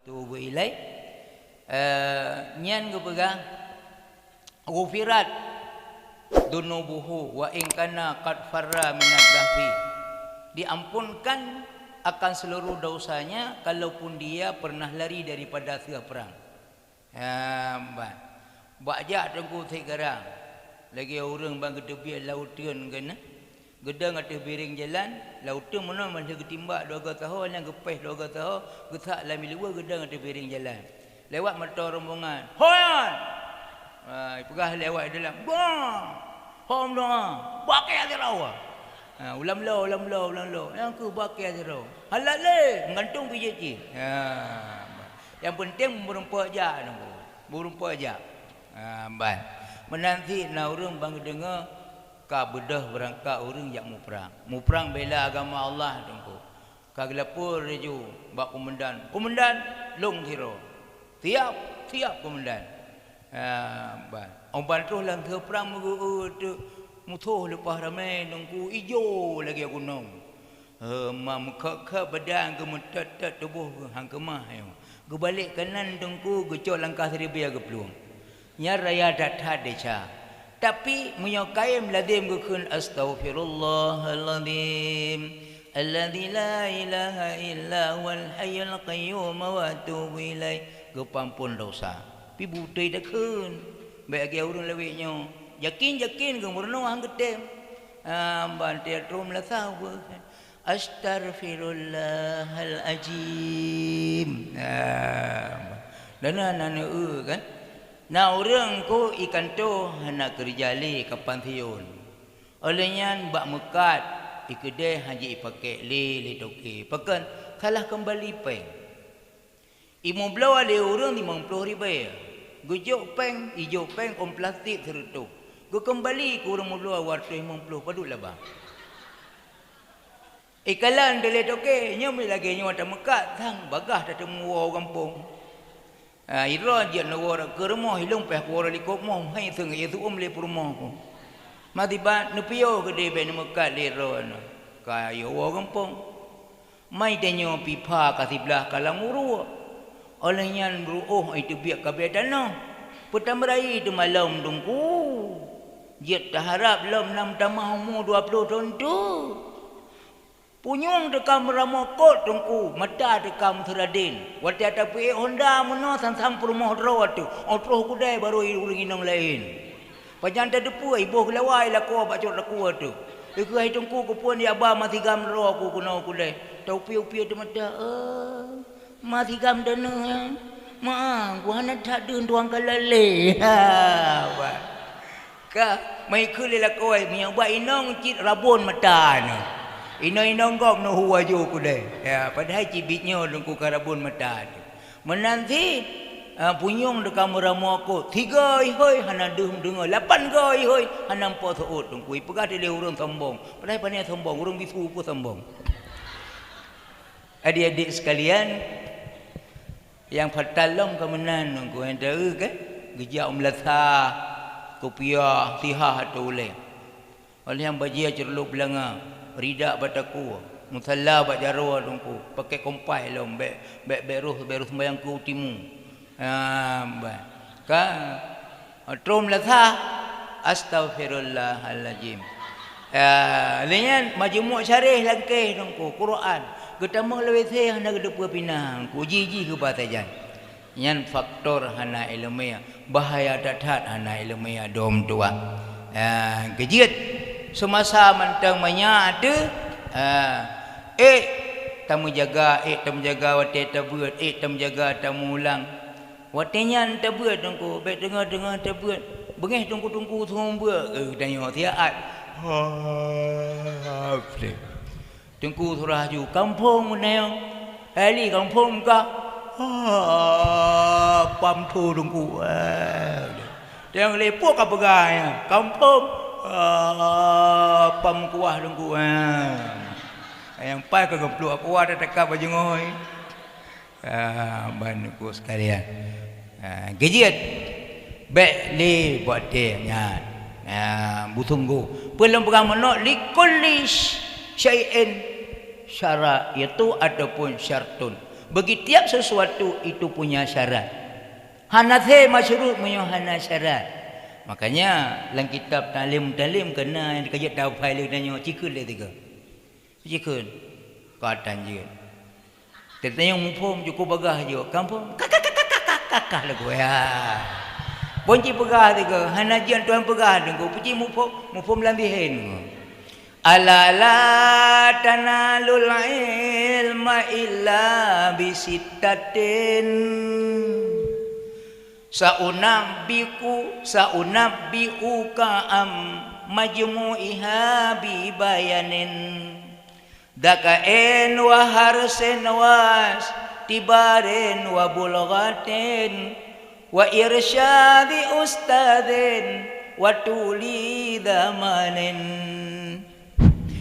atubu ilaih. Nyan kepegang ghufirat dunubuhu wa in kana qad farra min adh-dhahfi. Diampunkan akan seluruh dosanya kalaupun dia pernah lari daripada siap perang. Bajak tengku thai garang. Lagi orang bang ketepi lautan kena. Gedang atas biring jalan, lautan mana masih ketimbak 2 tahun yang kepeh 2 tahun, getak lami luar gedang atas biring jalan. Lewat motor rombongan. Hoyan. Pegah lewat dalam. Bang. Hom doa. Bakai hati rawa. Ulam lo. Yang ku bakai hati rawa. Halal le. Menggantung PJT. Yang penting berumpa aja. Berumpa aja. Menanti na orang bang dengar ka bedah berangkat orang yang mau perang. Mau perang bela agama Allah tengku. Ka gelapur reju bak komandan. Komandan long hero. Tiap komandan. Orang bantuh lang ke perang tu mutuh lepas ramai tengku ijo lagi gunung. Muka badan ke mentat tubuh hang kemah ayo. Ge balik kanan tengku gecok langkah 1000 ke peluang. Nya raya datha deca. Tapi menyokai meladim gukun astaghfirullahaladzim alladzi la ilaha illa huwal hayyul qayyum wa atubu ilaih. Gepampun dosa. Pi butai dak keun. Baik agi urang leweknya. Yakin ke murno hang gedem. Bantai trum la tahu. Astaghfirullahalazim. Dana kan. Nah orang ko ikan tu hendak kerjali kapan tiun. Olehnya bak mekat ikede haji pakai le toki. Pakan kalah kembali peng. Imu belau ada orang 50,000. Gujok peng, hijau peng om plastik serutu. Gu kembali ku orang belau wartu 50 padul lah bang. Ikalan dele toki nyom lagi nyawa tak mekat tang bagah tak temu kampung. Ira dia nawar ke rumah hilung peh kuara likop mom hai thung ye tu le rumah ko. Matiba nepio gede be nemekat le ron. Ka yo wa kampung. Mai denyo pipa ka sebelah kalang uru. Olehnya beruh itu biak ka bedana. Pertamarai tu malam tungku. Dia tak harap dalam 6 tamah umur 20 tahun tu. Punyung dekam ramokot tungku, mata dekam teradin. Waktu ada PE Honda mana sang perumah draw tu. Otroh kudai baru urang inang lain. Panjang tak depu ibu kelawai lah ko bacot laku tu. Iku hai tungku ku pun dia ba mati gam draw aku kena kudai. Tau piu-piu tu mata. Mati gam dana. Ma, ku hana tak deun tuang kalale. Ka mai kule la ko ai miang ba inong cit rabon mata ni. Ino-ino ngok no huwa jo kudai. Ya, padahal cibitnya dengku karabun mata. Menanti punyung dekam ramu aku 3 ihoi hana dengar 8 go ihoi hana po thuut dengku pegah dia urang sombong. Padahal pandai sombong, urang bisu pun sombong. Adik-adik sekalian yang fatalom kemenan dengku hendak kan? Gejak melata kopiah tihah atau oleh. Oleh yang bajia cerluk belanga. Ridak bataku musalla bak jarwa tungku pakai kompai lom berus sembayang ku timu ka trom latha astaghfirullahalazim lenyan majmu' syarih langkeh tungku Quran getamang lewese hana gedepu pinang ku jiji ke batajan nyan faktor hana ilmiah bahaya datat hana ilmiah dom tua kejit semasa mantang banyak ada tamu jaga wate tabuat tamu jaga tamu ulang watenya tabuat tungku baik dengar tabuat bengeh tungku thumba danyo tiaat tungku surah ju kampung meneo ali kampung ka pam tu tungku yang lepok ka pegai kampung pam kuah tunggu yang pai ke gemplu kuah dah tekap baju ngoi banku sekalian gejiat baik li buat dia nyat butunggu belum pegang menok likulli syai'in syara itu ataupun syartun Bagi tiap sesuatu itu punya syarat. Hanathe masyurut punya hana syarat. Makanya dalam kitab talim kena yang dikaji tafai dia tanya cikun dia tiga. Cikun. Katan je. Dia tanya mufum cukup bagah je. Kampung kakak lagu ya. Bonci pegah tiga. Hanajian tuan pegah dengku. Puji mufum lambihin. Ala la tanalul ilma illa bisittatin saunabbiuka am majmu'iha bi bayanin dakain wa harsin was tibarin wa bulghatin wa irsyadi ustadin wa tuli damanin.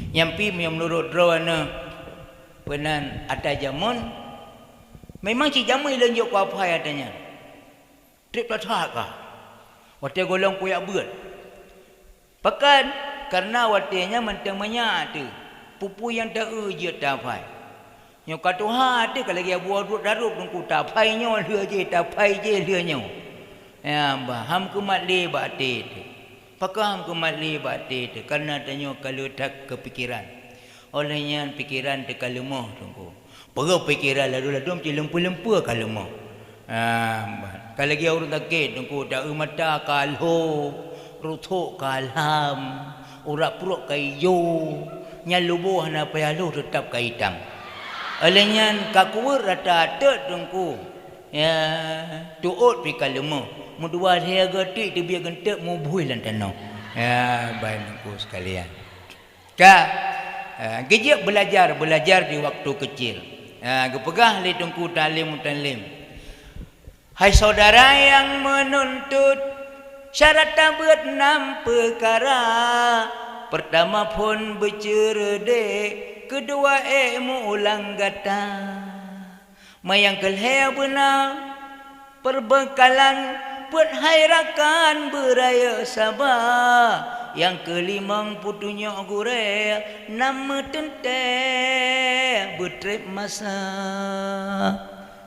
Nyampi menurut drawana penan ada jamun memang si jamun ilang jok apa adanya trip latak kah wate golong puyak beut pakan karena watenya mentang banyak tu pupu yang tak je tapai nyo katuha tu kalau dia buat duduk darup nungku tapai nyo dia je tapai je dia nyo ya baham kumat le batik tu pakam kemali batik tu karena tanya kalau tak kepikiran olehnya pikiran tu kalau moh tunggu perlu pikiran lalu mesti lempu-lempu kalau moh kalau dia orang takut tunggu tak mata kalau rutuk kalam urat perut kayu nyalubuh na payalu tetap ka hitam olehnya kakuur rata atet tunggu ya tuut pi kalau moh mudua saya getik dia biar gentek mu buih lan tanah. Ya, baikku sekalian. Gejek belajar di waktu kecil. Gepegah li tungku talim. Hai saudara yang menuntut syarat tabut 6 perkara. Pertama pun bercerdik, kedua ilmu ulang gata. Mayang kelhe benar perbekalan buat hairakan beraya sabar. Yang kelima putunya gure nama tentang betrip masa.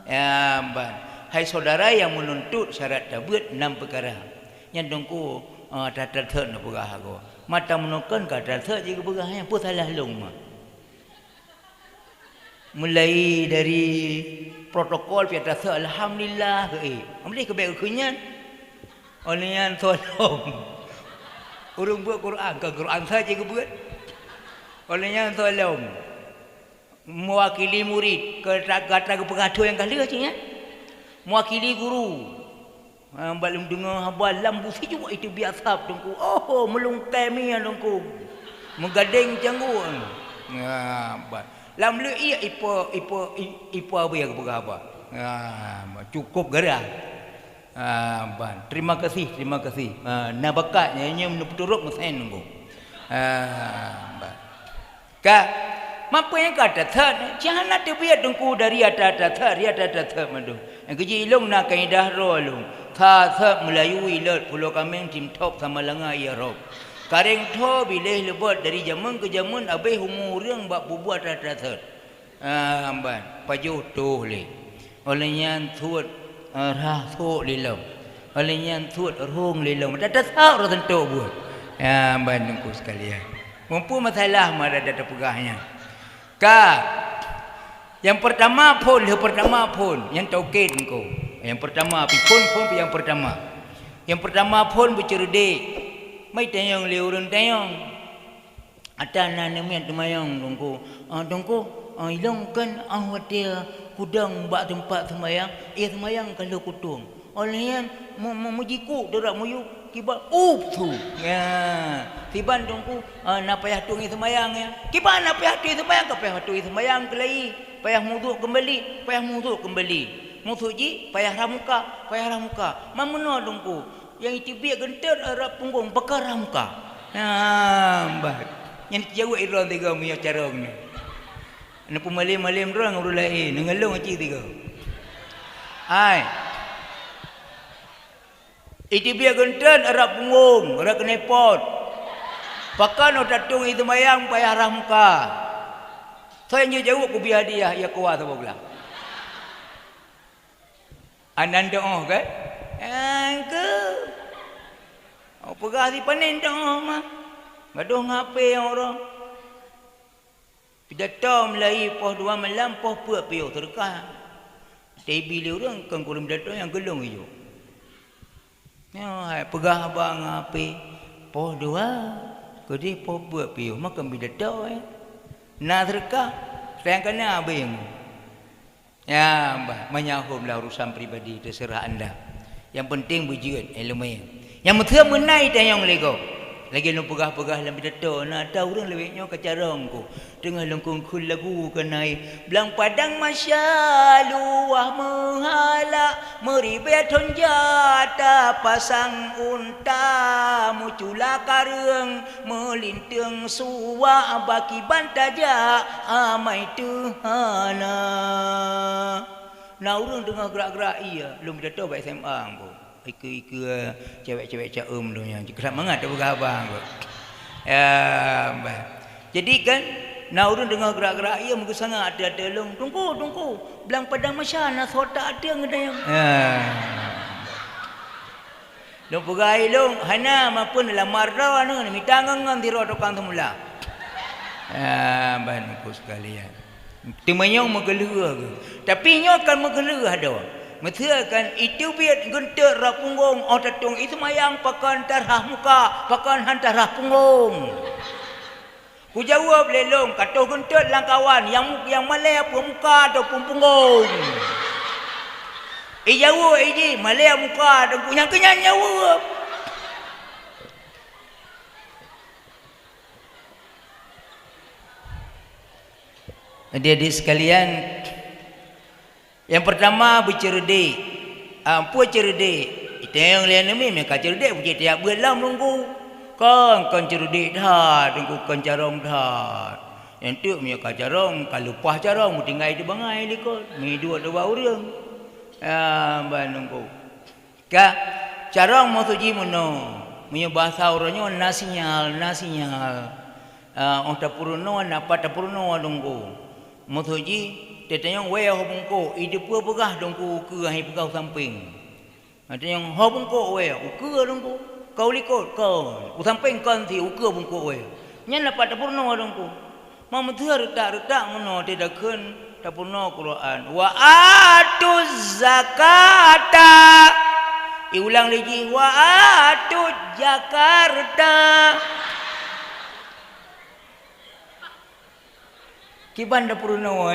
Ya ban. Hai saudara yang menuntut syarat tabut 6 perkara. Yang dongku tatat nak pegah aku. Mata menukar ka tatat juga pegahnya pun salah long mah. Mulai dari protokol piata sa alhamdulillah amli ke baik kunyan olehnya tolong urung buat Quran saja ke buat olehnya tolong mewakili murid kata pengasuh yang kali aja mewakili guru balum dengar habal lambu si juga itu biasa tungku melungkai mi tungku menggadeng janggu lam lu iya ipo apa yang apa cukup gerah ban terima kasih na bakatnya nya menurut mesen nunggu ban ka mampu yang kata thad jangan ada biar dengku dari ada thad mandu yang keji ilung nak kaidah rolung tha Melayu ilat pulau kameng tim top sama langa ya rob kareng tho bileh lebot dari zaman ke zaman abai umur yang bak bubuat rata-rata amban paju tuh le olehnya tuat rah tuh lelom olehnya tuat rong lelom dah tahu tentu buat amban nungku sekalian mampu masalah mada ada pegahnya yang pertama pun yang tauhid engkau yang pertama pun yang pertama pun bercerdik mai tayang liurun tayang ada nanamian temayang dongku ilongkan ahwatia kudang bak tempat semayang semayang kalau kutung olehnya memujiku derak muyuk kibat tu ya tiban dongku na payah tungi semayang ya kibat na payah tungi semayang ka payah tungi semayang kelai payah muduk kembali musuh ji payah ramuka mamuno dongku yang itu biar gentar arah punggung bakar muka. Mbak. Yang jauh irang tiga punya cara ni. Nak malim orang urut lain, ngelong aja tiga. Ai. Itu biar gentar arah punggung, arah kenepot. Pakan otak tung itu mayang payah arah muka. Saya jauh aku biar dia ya kuat apa pula. Anan doa kan? Ke. Perah di panen doa mah. Gaduh ngape orang. Pidato mulai poh 2 malam poh puak piu terkah. TV dia orang kan kurang pidato yang gelung hijau. Ya, perah abang ngape poh 2 kedi poh puak piu makan pidato Nah terkah sayang kena abang. Ya, menyahumlah urusan pribadi terserah anda. Yang penting bujian ilmu. Yang mesti menai tayang lego. Lagi lu pegah-pegah dalam pidato nak tahu orang lebihnya ke carang ku. Tengah lengkung kul lagu kenai belang padang masyaluah menghala meribet honjata pasang unta mucula kareng melintang suwa baki bantaja amai tuhana. Nah orang dengar gerak-gerak iya lu pidato baik SMA ku. Ika cewek-cewek caum tu yang kerap mangat tu abang tu. Ya, jadi kan nak urun dengar gerak-gerak ia mungkin sangat ada long tunggu belang padang masyana sota ada ngedayang. Long pegai long hana maupun dalam marda ni minta ngangan tiro dokang tu mula. Banku sekalian. Timanyong megelua ke. Tapi nyo kan megelua dah. Mestikan itu biar gentar rah punggung tatung itu mayang pakan tarah muka pakan hantarah punggung. Ku jawab lelong kata gentar lang kawan yang malai apa muka ataupun punggung. Jawab je malai muka dan yang kenyang jawab. Adik-adik sekalian, yang pertama bercerdik. Apa cerdik? Itu yang lain ni mereka cerdik punya tiap belam nunggu. Kan cerdik dah, tunggu kan carong dah. Yang tu mereka carong, kalau pah carong tinggal di bangai likut. Mi dua orang. Nunggu. Ka carong mau tuji mono. Punya bahasa orangnya nasinyal. Orang tapuruno apa tapuruno nunggu. Mau tuji Tetanyong waya hobungko ide pua pegah dongku ke hai pegah samping. Tetanyong hobungko waya uke dongku kau likut kau samping kan ti uke bungko waya. Nyan dapat dapurno dongku. Mam ther retak mono tidakkeun dapurno Quran. Wa atuz zakata. Ulang lagi wa atuz Jakarta. Kiban dapurno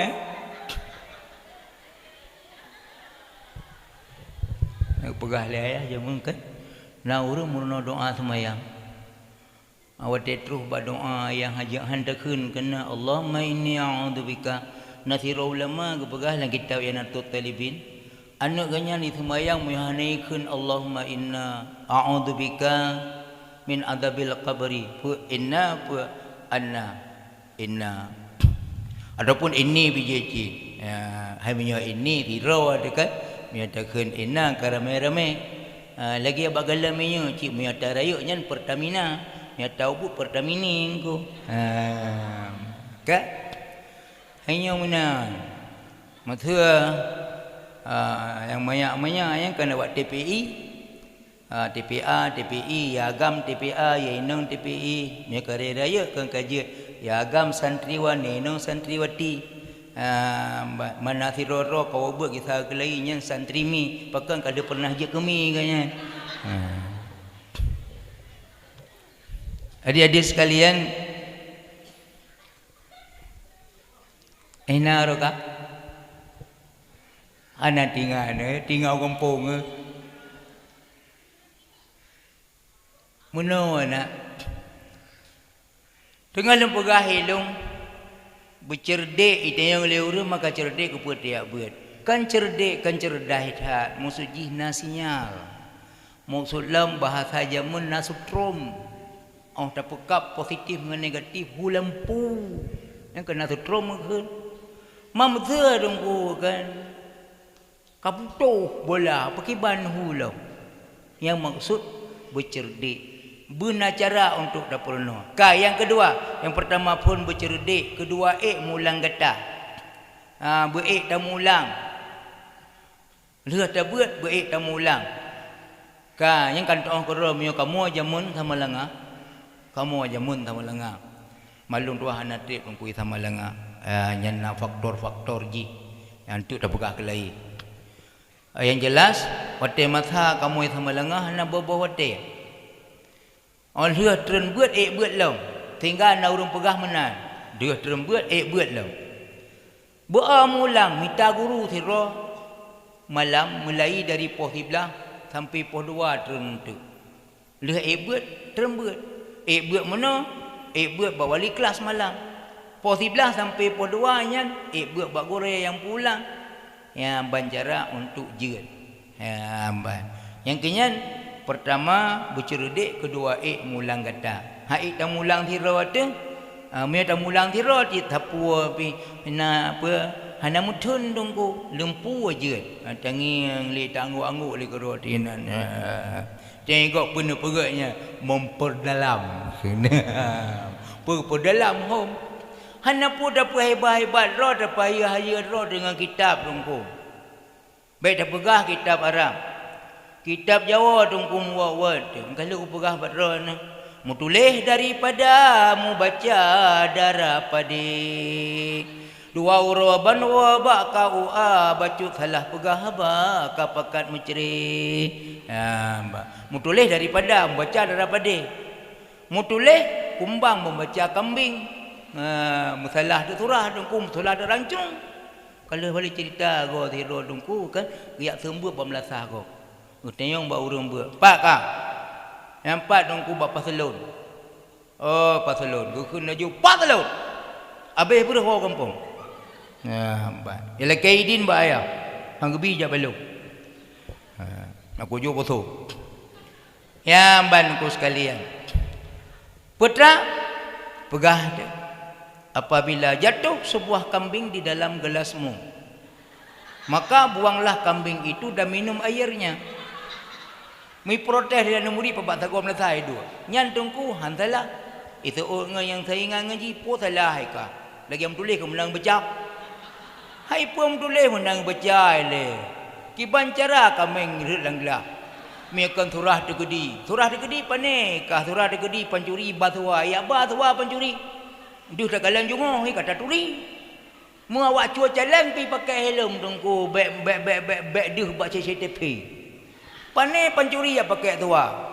pegah ayah je mungkin na urang murno doa semayang awak terus berdoa yang hajat handakeun kena Allahumma inni a'udzubika nasira ulama pegah lang kitab yang natut talibin anu ganyan ni semayang muhanaikeun Allahumma inna a'udzubika min adzabil qabri inna adapun ini bijeci hanya ini tiro dekat menyatakan inna karame-rame lagi abang galamnya cik menyata rayuknya Pertamina menyata ubuk Pertamini ko kak hanya mana maksudnya yang banyak-banyak yang kena buat TPI TPA, TPI, Yagam TPA, Yainong TPI mereka raya kan kaji Yagam santriwan, Yainong santriwati mana siroro kau buat kisah kelainya santri mi pakan kada pernah je kami kanya. Adik-adik sekalian, enak roka anak tinggal kampung Muno anak tengah lempegah hilung bercerdik itu yang leura maka cerdik kepada tiap buat kan cerdik kan cerdah hak musuji nasinyal maksud lam bahasa jamun nasutrom tak pekap positif dengan negatif hulampu yang kena sutrom kan mamza dongku kan kaputuh bola pakiban hulam yang maksud bercerdik benar cara untuk dapurno. Yang kedua, yang pertama pun bercerdik, kedua mulang getah. Berik dah mulang. Leh ta buat baik tamu ulang. Ka yang kan toh kero mio kamu aja mun sama lenga. Kamu aja mun sama lenga. Malung tuah hanate pengkui sama lenga. Nyana faktor-faktor ji. Yang tu dah pegah kelai. Yang jelas wate matha kamu sama lenga hana bobo wate. Leh tren buat buat long. Tinggal na urung pegah menan. Dia tren buat buat long. Buat mulang minta guru thiro malam mulai dari pos 11 sampai pos 2 tren tu. Leh buat tren buat. Buat mana? Buat bak wali kelas malam. Pos 11 sampai pos 2 nya buat bak gore yang pulang. Yang banjara untuk jeut. Yang kenyan pertama bercerdik, kedua mulang kata. Hak tak mulang thiro tu. Mia tak mulang thiro ti tapua pi na apa hana mutun dongku lempu aja tangi le tanggu-anggu le kero tinan tengok penuh-perutnya memperdalam perdalam hom hana pun dapat hebat-hebat ro dapat haya-haya ro dengan kitab dongku baik dah pegah kitab Arab kitab Jawa dongku word kalau pegah ro na mutulih daripada mu baca daripada dua uraban wa baka bacut salah pegah ba kapakat menceri mutulih daripada membaca daripada mutulih kumbang membaca kambing musalah tu surah dengku musalah ada rancung kalau balik cerita go tiro dengku kan riak sembuh pembelasah go utayong ba urang be pak ka yang 4 dongku bak pasalon. Oh, pasalon. Gukun laju pasalon. Habis pun ho kampung. Ba. Ialah kaidin ba ayah. Hang gebi ja balung. Aku jo koso. Yang banku sekalian. Putra pegah dia. Apabila jatuh sebuah kambing di dalam gelasmu, maka buanglah kambing itu dan minum airnya. Mi protes dia murid pebak tago melasai dua. Nyan tungku hantalah. Itu orang yang saya ingat ngaji po salah hai ka. Lagi am tulis ke menang baca. Hai pun tulis menang baca le. Ki bancara kameng rit langlah. Mi akan surah tegedi. Surah tegedi pane ka surah tegedi pancuri batua ya batua pancuri. Duh dah galang jungo hi kata turi. Mu awak cuaca lang pi pakai helm tungku bek duh bak CCTV. Pane pancuri ya pakai tua.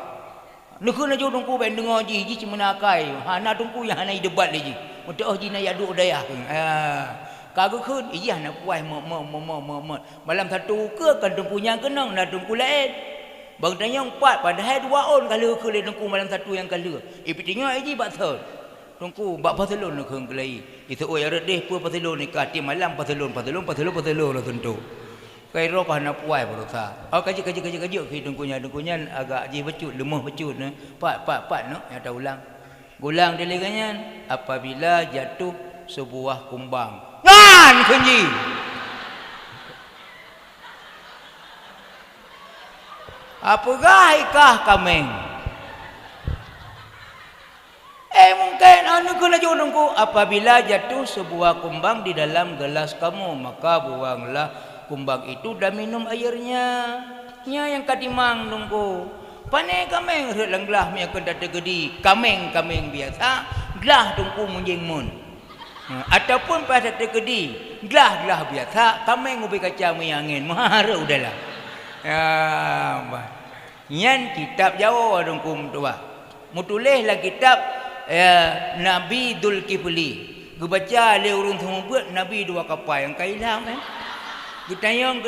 Nuku na jodong ku ben dengar ji cuma nakai. Hana tungku yang hana debat lagi. Untuk ji na yadu daya. Kagu kun iya na puai malam satu ke kan tungku yang kenang na tungku lain. Bang tanya 4 padahal 2 on kalau ke le tungku malam satu yang kalau. Tengok ji bak thon. Tungku bak pasalon nak ke lai. Itu oi redeh pu pasalon ni ka ti malam pasalon lah tentu. Kai ro ka na puai berusaha. Kaji ke dengkunya agak je becut lemah becut ne. Pak no ya dah ulang. Gulang delegannya apabila jatuh sebuah kumbang. Ngan kunji. Apakah ikah kameng? Mungkin anu kena jodongku apabila jatuh sebuah kumbang di dalam gelas kamu maka buanglah kumbang itu dah minum airnya. Nya yang kadimang nunggu. Pane kameng relang gelah mi akan data gedi. Kameng biasa gelah tungku munjing mun. Ataupun pada data gedi gelah biasa kameng ubi kaca mi angin. Mahara udahlah. Nyan kitab Jawa dungku tua. Mutulihlah kitab Nabi Dzulkifli. Gebaca le urung semua buat Nabi 2 kapal yang kailang Gutayong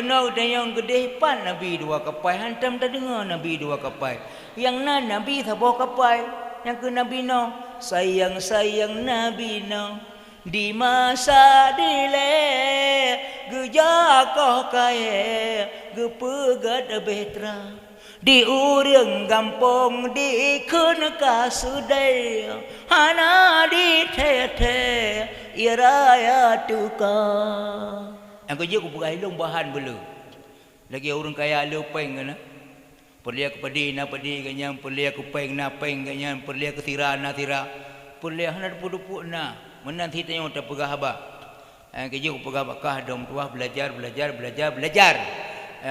gede pan Nabi 2 kapal. Hantam tak dengar Nabi 2 kapal. Yang Nabi sebuah kapal. Yang ke Nabi no. Sayang Nabi no. Di masa dile. Gejakoh kaya. Gepegat betra. Di urang gampong di kena sudai. Hana di tete. Iraya tukar. Yang kerja aku pegang hilung bahan bela. Lagi orang kaya lupeng kan. Perli aku pedi na pedi kanyang perli aku peng na peng kanyang perli aku tira na tira. Perli hana dupuk na. Menan titanya tak pegah haba. Yang kerja aku pegang bakah dom tuah belajar.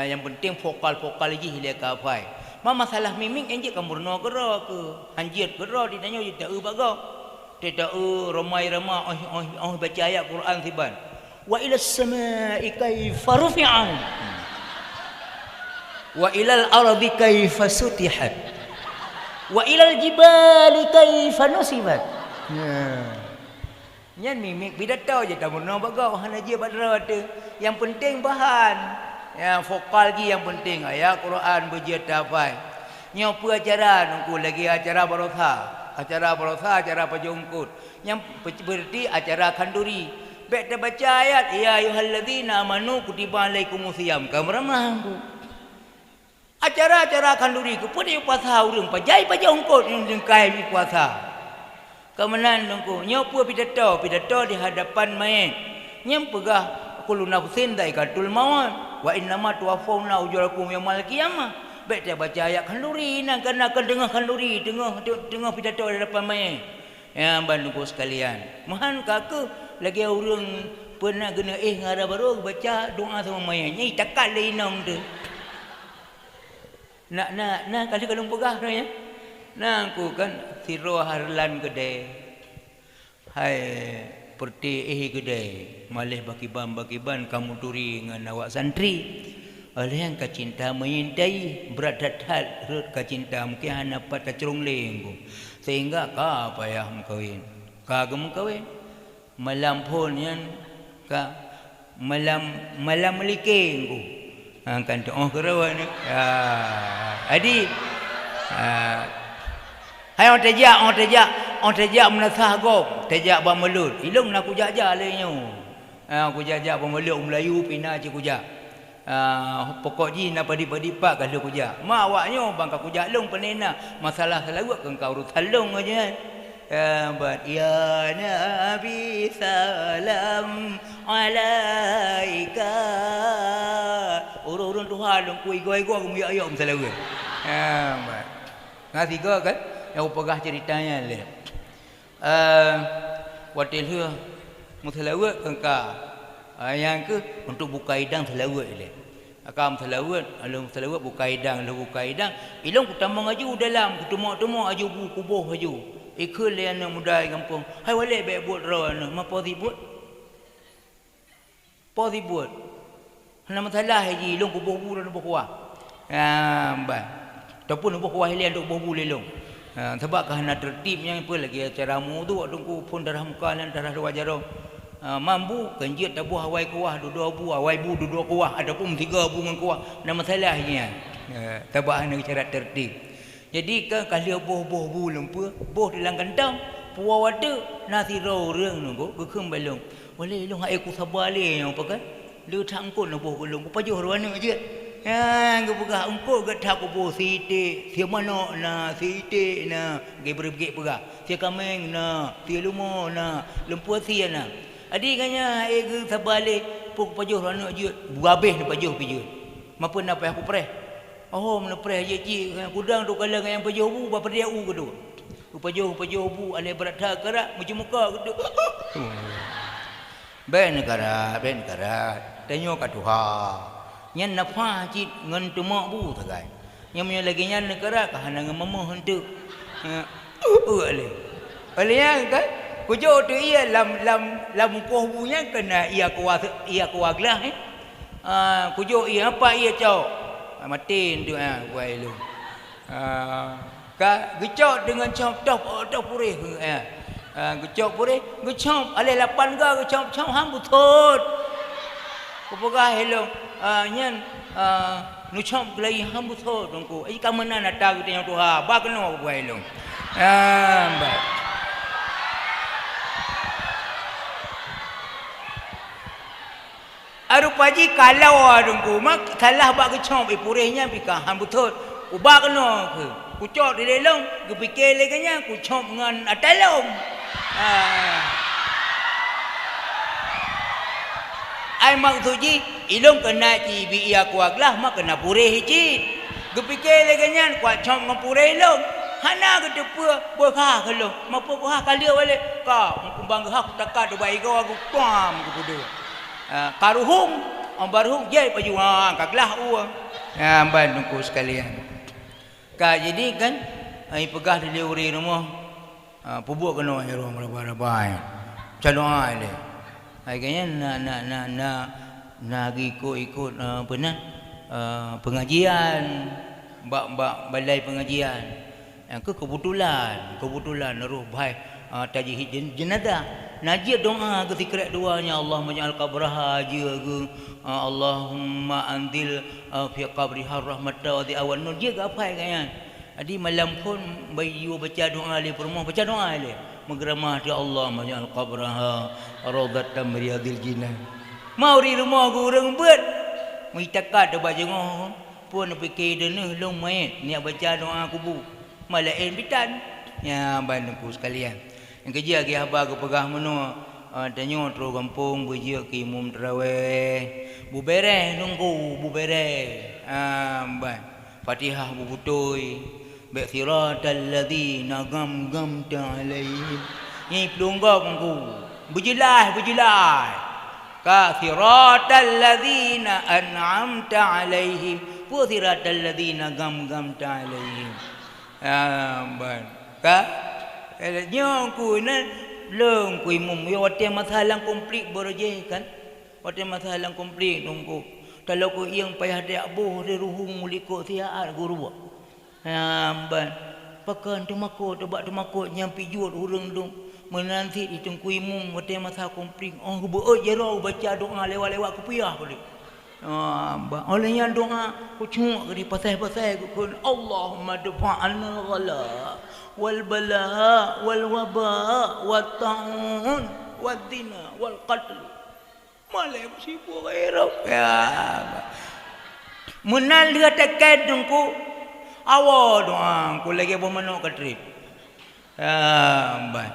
yang penting vokal-vokal lagi hilang kafai. Masalah mimik enje kamurno gero ke hanjit gero ditanya je tak baga. Tidak ramai-ramai baca ayat Quran siban. Wa ila as-samaa'i kaifa rufi'at. Wa ila al-ardi kaifa sutihat. Wa ila al-jibali kaifa nusibat. Nyan mimik pidato je kamurno baga hana je badra tu. Yang penting bahan. Yang vokal lagi yang penting ayat Quran berjia tafai. Nyopo acara nunggu lagi acara barotha, acara pajongkut. Yang berarti acara kanduri. Baik dah baca ayat ya ayyuhalladzina amanu kutiba alaikumusiyam. Kamramahku. Acara-acara kanduri ku pun puasa urang pajai pajongkut yang kai puasa. Kemenan nunggu nyopo pidato di hadapan mayit. Nyem pegah kullu nafsin dhaikatul maut. Wa innama tuwaffawna ujurakum yaumil qiyamah. Baik dia baca ayat kanduri nak kena dengar kanduri, dengar pidato di depan mayit. Ya bandungku sekalian. Mahan kaku lagi orang pernah kena ngara baru baca doa sama mayit. Nyai takal lainong tu. Nak kali kalung pegah tu ya. Nah aku kan siro harlan gede. Hai perti gede. Malih bakiban kamu turi dengan awak santri. Oleh yang kacinta menyintai beradat hal rut kacinta mungkin hana pat kacrung lengku. Sehingga ka payah mengkawin. Ka mengkawin. Malam pun yan ka malam meliking ku. Kan tu kerawan ni. Adi. Hai on tejak menasah gom. Tejak bamelut. Ilung nak ku jaja lenyo. Aku jajak pemeluk Melayu pina je kujak. Pokok ji nak padi-padi pak kalau kujak. Ma awaknya bang ka kujak long penena. Masalah selawat ke kau urut halung aja. Ya Nabi salam alaika. Urun Tuhan long kui goi-goi aku ayam selawat. Ngasih ke kan? Yang pegah ceritanya le. Watil hu mutalawat engka yang ke untuk buka hidang selawat le akam selawat alum selawat buka hidang ilong kutambang aju dalam kutumak-tumak aju kubuh aju ikul yang muda kampung hai wale baik buat ro ma podi buat hana masalah haji ilong kubuh dan kuah ba ataupun kuah hilian untuk kubuh lelong sebab kerana tertibnya apa lagi acara mu tu tunggu pun darah muka dan darah wajah mampu kenjit tabuh awai kuah dua bu awai bu dua kuah ada pun tiga bu dengan kuah nama masalahnya tabah nak cara tertib jadi kan kalau boh bu lempu boh dalam kandang puah wada nasi ro reung nunggu kekem balong boleh long ai ku sabar le yang apa kan lu thangkut nak boh belum pajuh ruana je gepegah engkau getah kubu siti sia manok na siti na gebrege pegah sia kameng na sia lumo na lempu sia na adi kanya ge sabale puk pajuh rana je habis ni pajuh pije mapa nak payah aku preh mana preh je ci kudang tu kalang yang pajuh bu bapa dia u kedu pajuh bu ale berat karak macam muka kedu ben negara tanyo ka Tuhan nyan nafah cit ngan tumak bu tagai yang lagi nyan negara kahana ngamamah hentu ale yang kan kujo tu ia lam mukoh bunya kena ia kuah gelah kujo ia apa ia cau matin tu buai lu ka gecok dengan cop top purih gecok purih gecok ale 8 ga gecok hang butut kupogah hello nyan nucom gelai hambu tho dongku ai kamana nata gitu yang tuha ba keno buai long ba arupaji kalau dongku mak salah ba kecom purihnya bika hambu tho uba keno ku cok di long ku pikir leganya ku com ngan atalong ai maksudji ilong kena ci bi ia kuaglah mak kena purih ci gepikir leganyan kuat cong ngapurih long hana ke depa berkah kalau mapo kah kalia wale ka kumbang hak takat baik aku pam ke budu karuhum baru je perjuangan kaglah ban tungku sekalian. Jadi kan ai pegah di uri rumah pubuk kena hero berapa doa ile. Ai kayaknya nak ikut apa nah pengajian bak balai pengajian. Yang kebetulan naruh baik tajih jenazah. Najib doa ketika doanya Allah menjal qabraha haji ke Allahumma anzil fi qabriha rahmatan wa awan nur dia gapai kan. Jadi malam pun bayu baca doa le permoh baca doa le menggeramah dia Allah menjal qabraha rawdatan min riyadil jinan. Mau di rumah gurang buat mitakat baca ngoh pun fikir denah long mayat ni baca doa kubur malain bitan ya bandku sekalian. Yang kerja lagi abah ke pegah menua tanya terus kampung berjia ke imam terawih bubereh nunggu bubereh ban Fatihah bubutui bi siratal ladzina gamgamta alaihim ni pelunggak nunggu berjelas ka siratal ladzina an'amta alaihim pu siratal ladzina gamgamta alaihim ban ka nyo ku na leng ku imum yo wate masalah komplit boroje kan wate masalah komplit nungku kalau ku yang payah dia abuh de ruhung muliko siaat guru ban pakan tu makot nyampi jual urang dong menanti itu ku imum wate masalah komplit ku beut jero baca doa lewat ku piah balik olehnya doa ku cuma ke di pasal-pasal ku Allahumma dafa'anal ghala wal bala wal waba wat ta'un wad dina wal qatl malai musibu ghairah munal dia takad dengku awal doa ku lagi bermenuk ke trip ban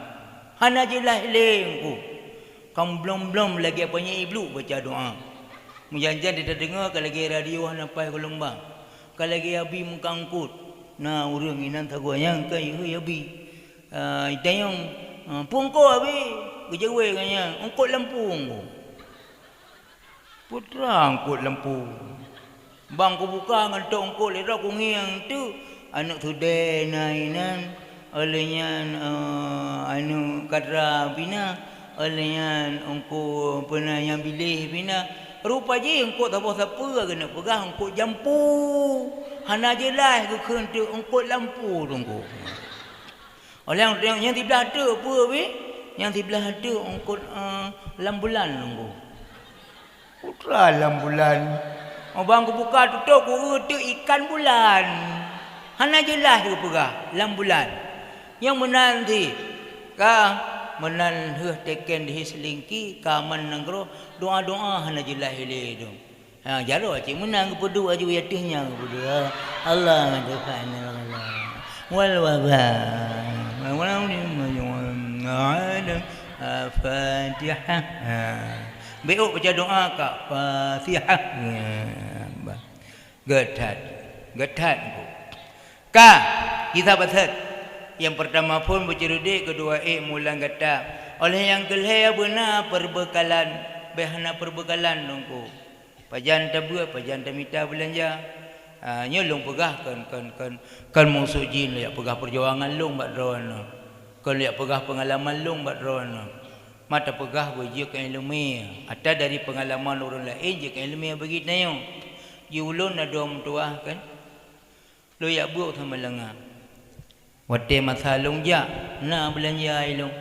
hana jelah lengku kamu belum lagi punya iblu baca doa mujanjan dia dengar kalau lagi radio napai ke Lembang kalau lagi abi mengangkut nah urang inan tagu yang kai abi itayong pungko abi gejewe kanya angkut Lampung putra angkut Lampung bang ku buka ngan tok angkut lera ku ngiang tu anak tudai nainan olehnya anu kadra bina olehnya angku pernah yang pilih bina rupa je angkut siapa kena pegang angkut jampu hana jelas ke kentu angkut lampu tunggu oleh yang di belah tu apa we yang di belah tu angkut lambulan tunggu putra lambulan bang ku buka tutup ku tu ikan bulan hana jelas ke pegang lambulan yang menanti menan teken di selingki kaman nangro doa hana jelah ile dong jaro cik menang kepedu aju yatihnya kepedu Allah madafa'na wal waba walau Fatihah beuk baca doa ka Fatihah getat ka kita batat yang pertama pun bercerdik, kedua mulang gata. Oleh yang kelih benar perbekalan, behana perbekalan nungku. Pajan tabua, pajan tamita belanja. Nyolong pegah kan musuh jin liak pegah perjuangan long bat rono. Kan liak pegah pengalaman long bat rono. Mata pegah berjia kan ilmu. Atau dari pengalaman orang lain je kan ilmu bagi nayo. Julun ada mentuah kan. Lo yak buat sama lengah. Wate masalung ja na belanja ilung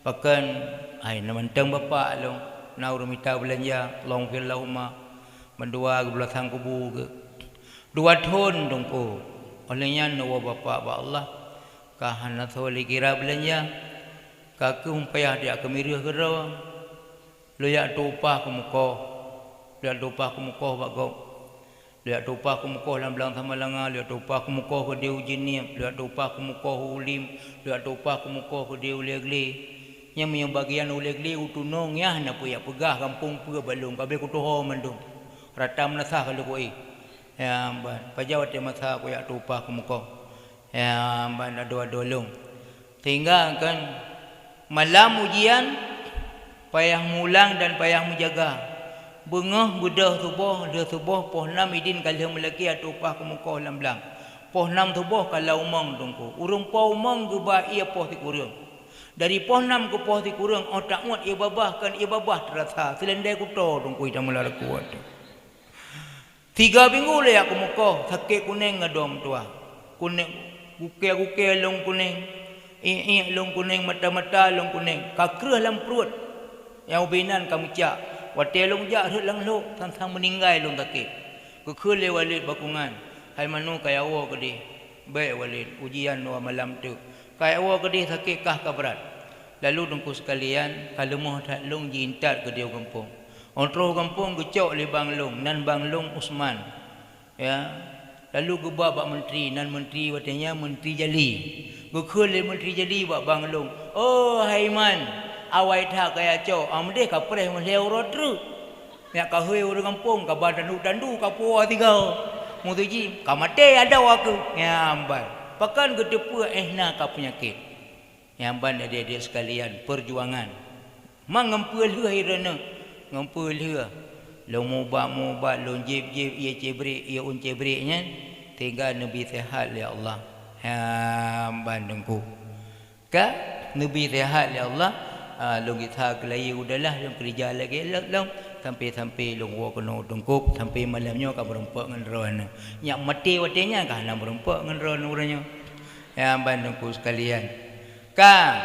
pakan ai na mantang bapa long na urumita belanja long fil lauma mendua ke belakang kubu ke dua tahun dongko olehnya nawa bapa ba Allah ka hana soli kira belanja ka ke umpayah dia kemirih ke rawa lo ya tupah ke muka dia tupah ke muka ba go lihat tupah ku mukoh dalam belang sama langa, lihat tupah ku mukoh ke dia ujinim, lihat tupah ku mukoh ulim, lihat tupah ku mukoh ke dia ulegli. Yang bagian ulegli utunong ya na puya pegah kampung pega balung kabel ku toho mandung. Rata menasah kalau ku ya ban pajawat dia masa ku ya tupah ku mukoh. Ya ban ada dolong. Sehingga kan malam ujian payah mulang dan payah menjaga. bengah bedah tubuh dia tubuh poh 6 idin kalau melaki atau upah kemuka lam-lam poh 6 tubuh kalau umang tungku urung poh umang ke ba ia poh ti kurang dari poh 6 ke poh ti kurang otak muat ia babah terasa selendai kuto tungku ita mula kuat 3 minggu le aku muka sakit kuning ngadom tua kuning guke long kuning long kuning mata long kuning kakrah lam perut yang ubinan kamu cak watel long jak hut lang lo tang meninggal long takik ke le walid bakungan hai manu kaya awa gede baik walid ujian wa malam tu kaya awa gede sakit kah kabrat lalu dengku sekalian kalau moh tak long jintat ke dia kampung ontro kampung gecok le bang long nan bang long Usman ya lalu gebah bak menteri nan menteri watanya menteri jali gekul le menteri jali bak bang long oh haiman awai tha kaya cho amde ka preh meleu rodru ya ka hui ur kampung ka badandu ka puah tigau mutuji ka mate ada aku nyamban pakan gedepu ehna ka penyakit nyamban adik-adik sekalian perjuangan mangampul hirana ngampul hira long mobat long jib ia cebrik ia cebriknya tinggal nabi sehat ya Allah nyamban dengku ka nabi sehat ya Allah long kita kelai udahlah long kerja lagi long sampai long wa kena tungkup sampai malamnya ka berempak ngan ron nyak mati watenya ka na berempak ngan ron uranya ya bandungku sekalian ka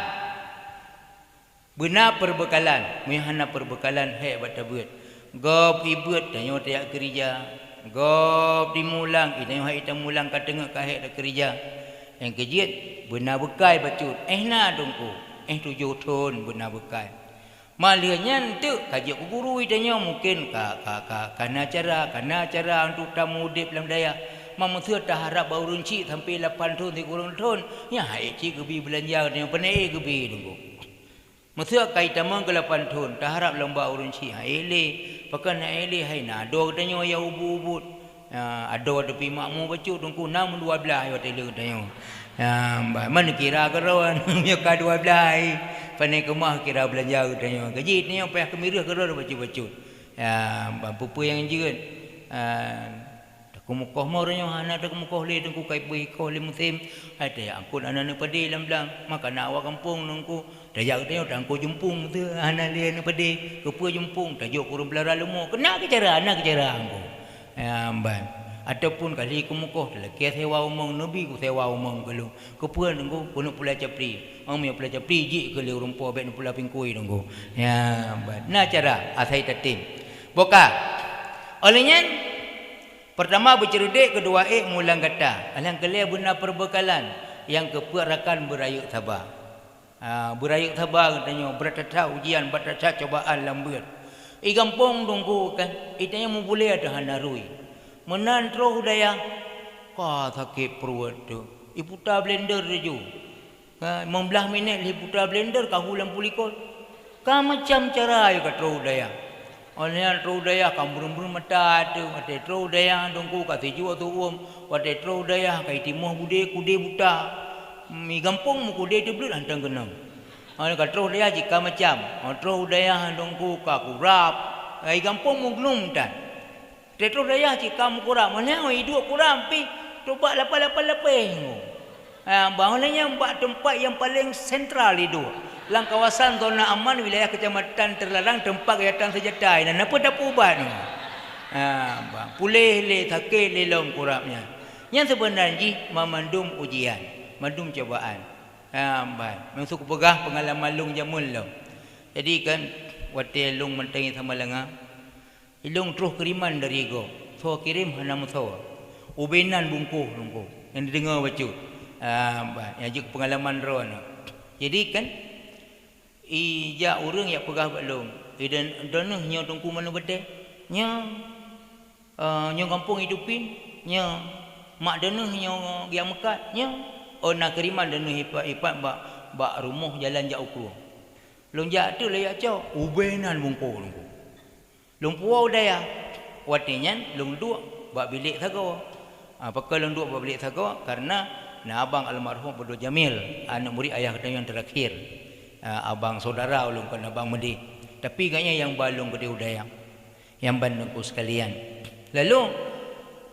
benar perbekalan mihana perbekalan hai batabut gop ibut tanyo tiak kerja gop dimulang itanyo hai tamulang ka tengah ka hai kerja yang kejit benar bekai bacut na dongku 7 tahun benar bekai malihnya tu kajak guru itanya mungkin kana cara untuk tamu dip dalam daya mamuthur dah harap baurun cik sampai 8 tahun 3 tahun nya hai cik gebi belanja dengan penai gebi tunggu muthur kai tamang ke 8 tahun dah harap lomba urun cik hai le pakan hai le hai na do katanya ya ubut ado depi makmu bacu tunggu 6 12 ya tele katanya mana kira kerawan ya ka 12 panai kemah kira belanja katanya gaji ni payah kemirah kerana baca-baca pupu yang jeun kumukoh mornya hana tak kumukoh le tengku kai bui koh le musim ada angkut anak padi lam-lam maka nak awak kampung nungku daya katanya tangku jumpung tu hana le ne padi kepu jumpung tajuk kurang belara lemu kena ke cara angku ban ataupun kali kumukoh laki sewa umong nabi ku sewa umong kalau kepuan nunggu kuno pula capri am ya pula capri ji ke le rumpo bet pula pingkui nunggu ya na cara asai tatim boka olehnya pertama bercerdik kedua mulang kata yang kelih guna perbekalan yang keperakan berayuk sabar berayuk sabar katanya bertata ujian bertata cobaan lambut kampung nunggu kan itanya mu boleh ada hanarui menan troh daya ka sakit perut tu iputa blender je membelah minit iputa blender ka hulam pulikot ka macam cara ayo ka troh daya oleh troh daya ka burung mata tu ate troh daya dongku ka tiju tu wate troh daya ka timuh bude kude buta mi gampung mu kude tu blut hantang kenam oleh ka troh daya jika macam troh daya dongku ka kurap ai gampung mu glum tan Tetro daya jika kamu kurang mana hidup kurang pi coba lapar-lapar bangunannya buat tempat yang paling sentral itu lang kawasan zona aman wilayah kecamatan terlarang tempat kegiatan sejahtera dan apa dah ubat ni pulih le sakit le long kurangnya yang sebenarnya memandum ujian mandum cobaan memang suku pegah pengalaman long jamul long jadi kan watel long mentangi sama lenga ilung terus kiriman dari go so kirim hana musawa ubenan bungkuh nungku yang didengar baca yang juga pengalaman ron jadi kan ija orang yang pegah balong dan donah nya tungku mana bete nya kampung hidupin nya mak donah nya yang mekat nya nak kiriman donah ipat bak rumah jalan jauh keluar lonjak tu layak cau ubenan bungkuh nungku long puau daya watinya long dua bak bilik sago apakah long dua bak bilik sago karena abang almarhum Abdul Jamil anak murid ayah kita yang terakhir abang saudara ulun kan abang Medi tapi kayaknya yang balung gede udaya Yang bandungku sekalian. Lalu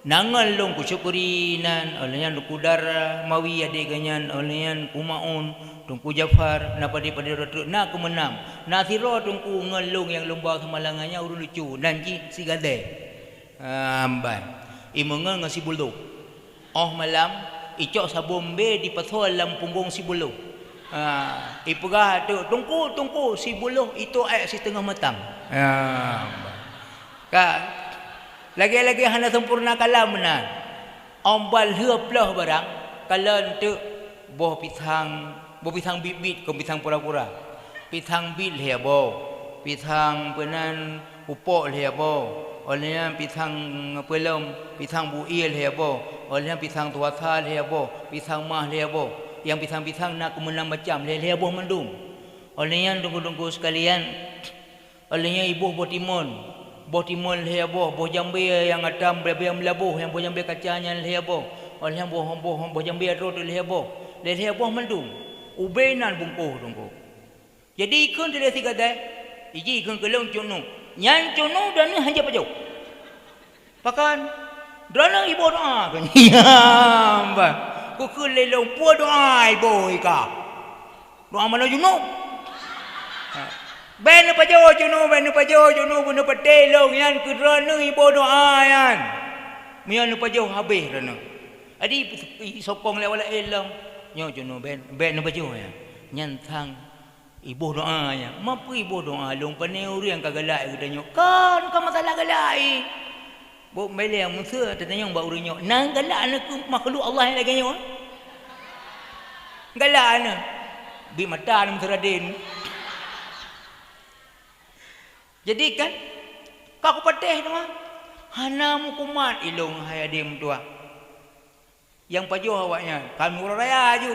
nangal long ku syukurinan olehnya kudar mawi ade ganyan olehnya kumaun tungku Jafar napa di pada rotu na ku menam na siro tungku ngelung yang lomba semalangannya urun lucu nanji si gade amban imengal ngasi bulu oh malam icok sabombe di pathol lam punggung si bulu ipegah tu tungku si bulu itu si setengah matang ka lagi-lagi hana sempurna kalam na ombal hiup lah barang kalan tu boh pisang bibit ke pisang pura-pura pisang bil hebo pisang penan upok hebo olehnya pisang pelom pisang buil hebo olehnya pisang tuasal hebo pisang mah hebo yang pisang-pisang nak kemenang macam hebo mendung olehnya tunggu-tunggu sekalian olehnya ibu botimon hebo boh jambe yang atam yang melabuh yang boh jambe kacanya hebo olehnya boh jambe ro tu hebo mendung ubenan bungkuh tunggu jadi ikun dia tiga dah iji ikun kelong cunu nyan cunu dan hanya pajau pakan drana ibu doa kan ya mbak ku kelelong pu doa ibu ika doa mana cunu ben pajau cunu guna patelong yan ku drana ibu doa yan mian pajau habis drana adi sokong lewala elong nyo jono ben baju ya nyantang ibu doa ya mampu ibu doa long paneuri yang kagalai gedanyo kan ka masalah galai bo mele yang musa tatanya ba urinyo nang galak na ku makhluk Allah yang laganyo galak na bi mata nam seradin jadi kan ka ku pateh tu hana mu kumat ilong hayadim tua yang pajau awaknya kami orang raya ju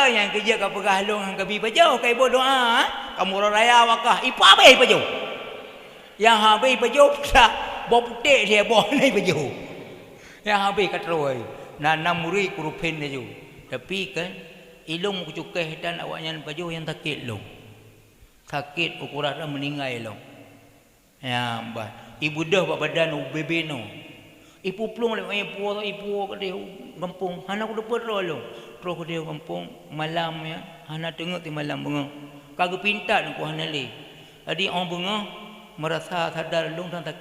yang kerja ka pegahlong hang kabi pajau kai doa kamu orang raya wakah ipa be pajau yang habis pajau dah bo putik dia bo ni pajau yang habis katroi nanam muri kurupen dia ju tapi kan ilung ku cukeh dan awaknya pajau yang sakit long sakit ukuran meninggal long ya mbah ibu dah bak badan bebeno ipu plung le ipu ke dia kampung hana ku dapat pro ke dia kampung malam ya hana tengok ti malam bengah kagak pintat ku hana le adi orang bengah merasa sadar long tang tak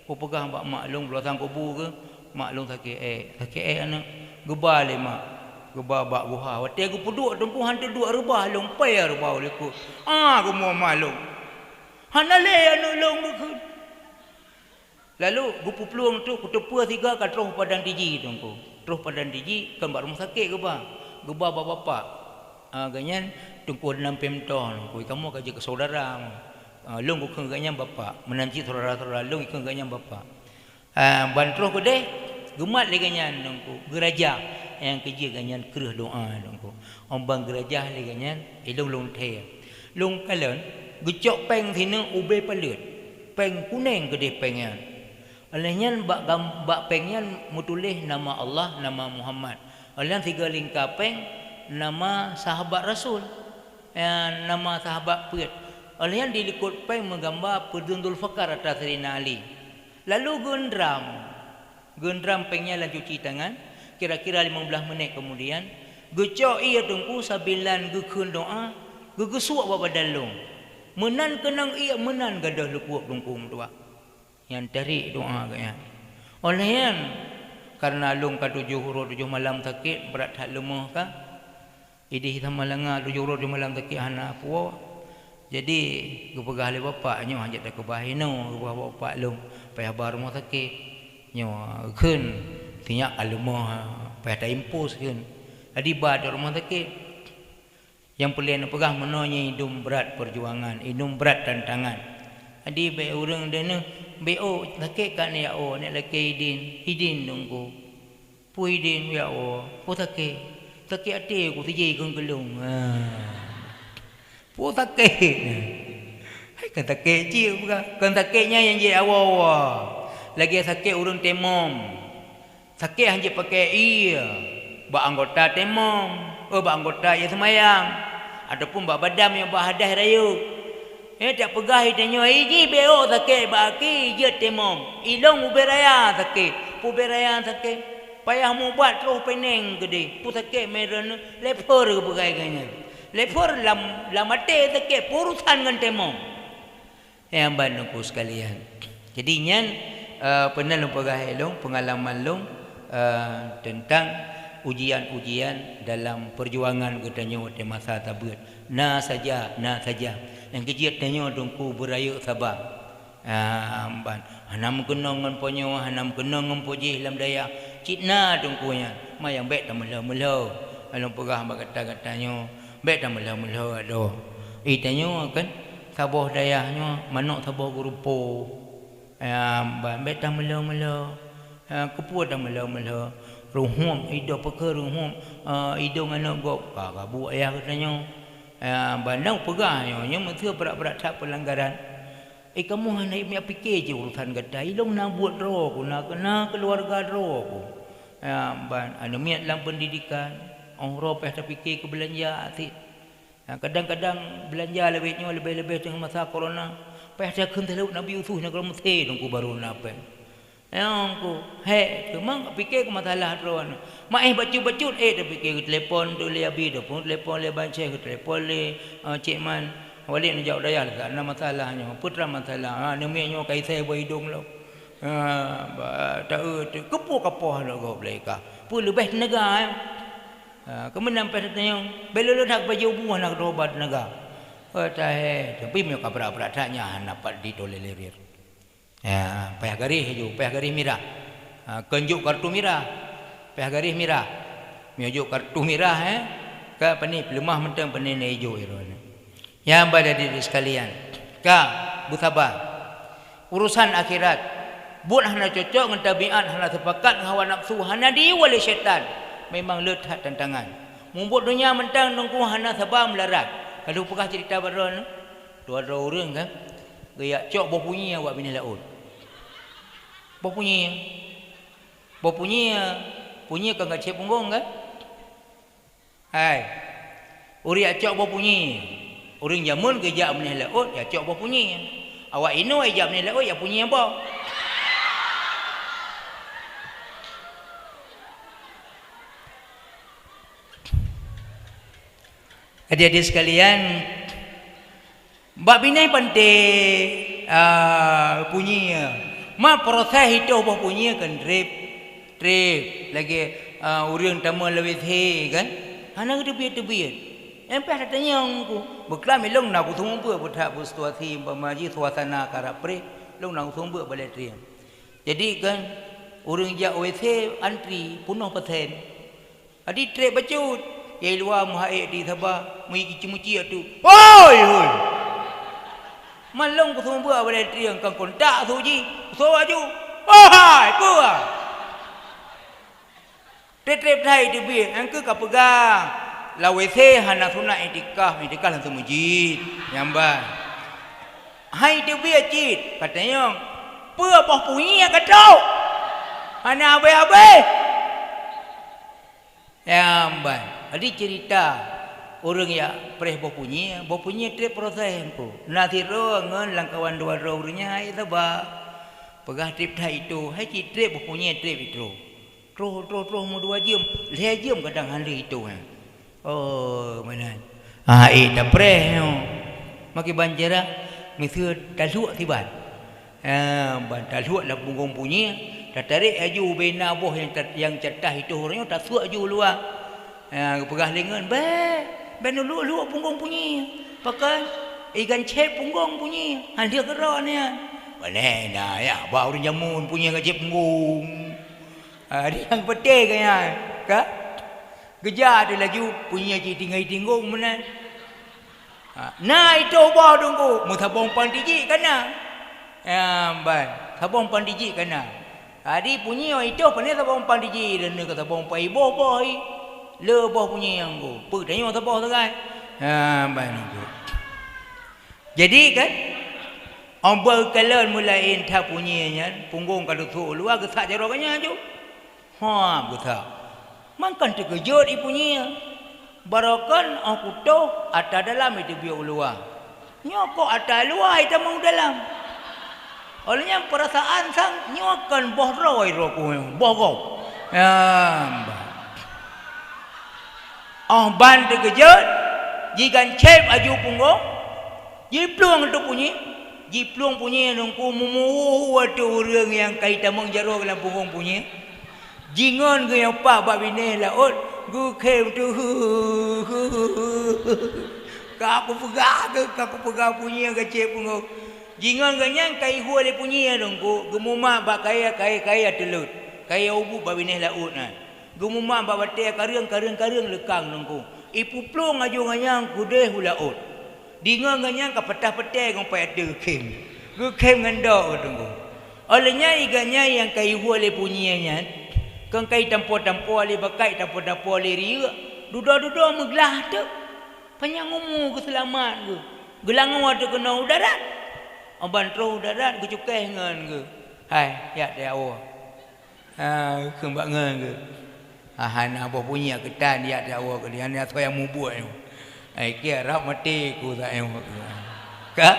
ku pegang bak mak long belakang kubu ke mak long tak anak gebal le mak gebal bak guha wate ku peduk tengku hantu dua rebah long pai rebah le ku ku mau malung hana le anu long ke lalu gupu peluang tu kutepua tiga ka terus padang diji tungku terus padang diji kan rumah sakit ke ba geba bapak ganyan tungku 6 pemton ku kamu kerja ke saudara long ku ganyan bapak menanti saudara-saudara long ikut ganyan bapak ban terus ku deh gemat le ganyan tungku geraja yang kerja ganyan kerah doa tungku ombang geraja le ganyan long the long kalon gecok peng sini ube palut peng kuning gede pengen olehnya bak pengyan mutulih nama Allah nama Muhammad olehnya 3 lingkar peng nama sahabat Rasul nama sahabat pet olehnya dilikut peng menggambar pedundul fakar atas Sayyidina Ali lalu gendram pengnya lan cuci tangan kira-kira 15 minit kemudian gecok ia tungku sabilan gekun doa gegesuak bapa dalung menan kenang ia menan gadah lekuak tungku tua yang tarik doa kaya olehnya karena long ka 7 huruf 7 malam sakit berat hak lemah ka idih tamalanga 7 huruf 7 malam sakit hana puwa jadi gepegah le bapaknya hajat tak kebahino gepegah bapak long payah bar rumah sakit nyo keun tinyak lemah payah tak impus keun adi bad rumah sakit yang pelien pegah menonya hidung berat perjuangan hidung berat tantangan adi be urang dene BO sakit kan ya ni laki hidin nunggu puidin ya pu sakit ati ku tiji kung gelung pu sakit hai kan sakit ji kan sakitnya yang je awal lagi sakit urang temom sakit hanya pakai ba anggota temom ba anggota ya semayang adapun ba badam yang ba hadah rayu tak pegah itanyo iji beo take baki je temom. Ilong uberaya take, puberaya take. Payah mu buat roh peneng gede. Pu take meron lepor ke pegai kanya. Lepor lam mate take purusan ngan temom. Amban ku sekalian. Jadi nyan pernah lu pegah long pengalaman long tentang ujian-ujian dalam perjuangan ketanyo di masa tabut. Na saja. Yang kejit tanyo dongku beraya sabar. Amban. Hanam kena ngan ponyo, hanam kena ngan pojih lam daya. Citna dongkunya. Mayang bet tak melo-melo. Along pegah kata-katanyo, bet tak melo-melo aduh. Tanyo kan saboh dayahnya, manok saboh gurupo. Amban bet tak melo-melo. Kepu tak melo-melo. Ruhum ido peke ruhum ido ngano gok kabu ayah katanya bandang pegahnya nya mesti berat-berat tak pelanggaran kamu hanya punya fikir je urusan gada ilong nak buat roh ku nak kena keluarga roh ku ban anu miat dalam pendidikan orang roh peh tak fikir ke belanja atik kadang-kadang belanja lebih-lebih dengan masa corona peh tak kena laut Nabi Yusuf nak kalau mesti dongku baru nape Aku, kemang fikir ke masalah drone. Mak bacu-bacu dah fikir ke telefon tu le abi dah pun telefon le baca ke telefon le cik man. Wali nak jauh daya lah karena masalahnya. Putra masalah. Neminya kai saya buat hidung lo. Tak kepo-kepo nak kau belaka. Pu lebih negara. Kemudian pada tanya, bela nak baju buah nak robat negara. Tapi mereka berat-berat tanya dapat ditolerir. Payah garih mirah. Kenjuk kartu mirah. Payah garih mirah. Miujuk kartu mirah ka pani lemah mentang pani hijau irone. Yang pada diri sekalian. Ka bersabar. Urusan akhirat. Buat hana cocok dengan tabiat, hana sepakat dengan hawa nafsu, hana diwali syaitan. Memang letak tantangan. Membuat dunia mentang nunggu hana sabar melarat. Kalau pernah cerita baron, dua orang kan. Gaya cok bau punya awak bini laut. Bau punya kan kat cik punggung kan? Hai. Uri acok bau punya. Orang jamun ke jak bini laut, ya cok bau punya. Awak ino ai jak bini laut, ya punya bau. Adik-adik sekalian, Mbak Binai pandai punya. Ma proses itu bah punya kan trip lagi orang tamu lebih kan. Anak tebiat. Empat tanya aku. Beklam long nak kutung buat buat situasi pemaji suasana karapre long nak kutung buat balik triam. Jadi kan orang jak WC antri penuh pesen. Adi trip bacut. Yang luar muhaid di Sabah muiki cimuci tu. Hoi. Malong ko sumbu abale triang kang kontak suji so aju hai kuwa trip thai dibi angke ka pegang lawese hana sunna itikah langsung mujid nyamba hai dibi acit katanya pua boh punya katau hana abe nyamba adi cerita orang ya pereh bopunya trip proses aku. Nanti ngan langkawan dua orangnya itu bah pegah trip dah itu. Hai trip bopunya trip itu. Terus mu 2 jam, 3 jam kadang hari itu Oh mana? Dah pereh no. Maki banjara mesti taluk tiban. Taluk lah punggung punya. Dah tarik aju bena boh yang cerdas itu orangnya tak suak aju luar. Pegah lengan Ben lu punggung punya. Pakai ikan cep punggung punya. Dia gerak ni. Mana ya baru jamun punya cep punggung. Dia yang pete kaya. Ka? Gejar dia lagi punya cik tinggal mana. Nah itu bah dongku. Mu sabong pandiji kana. Ban. Sabong pandiji kana. Adi punya itu pandai sabong pandiji dan kata sabong pai boy. Le boh punya yang go. Tanya tak boh sangat. Baik. Jadi kan ambil kalian mulai entah punyanya punggung kalau tu luar gesak jaraknya aja. Gesak. Makan terkejut ibunya. Barakan aku tahu ada dalam itu biar luar. Nyokok atas luar kita mau dalam. Olehnya perasaan sang nyokan boh roy roku boh kau. Ban terkejut. Jika cep aju punggo. Jiplung tu bunyi. Jiplung bunyi nungku mumu tu orang yang kaitan mengjaruk dalam punggung bunyi. Jingon ke yang pak bab ini laut. Gu kem tu. Kaku pegang bunyi yang kecil punggo. Jingon ganyang kai hua le punyi dongku gemuma ba kaya telut kaya ubu ba bineh laut na gemuma ba bate kareng lekang dongku ipu plong aju ganyang kudeh laut dingon ganyang ka petah-petah ngong pa ada kem ngandok dongku olehnya iganya yang kai hua le punyi nya kang kai tampo le bakai tampo le ria duda meglah tu panjang umu ke selamat ke gelang tu kena udarat Aban terus darat ke cukai ngan ke. Hai, ya dia awak. Kembak ngan ke. Hana apa punya ketan dia dia awak ke dia ni atau yang mubuat tu. Kira rap mati ku tak yang. Ka?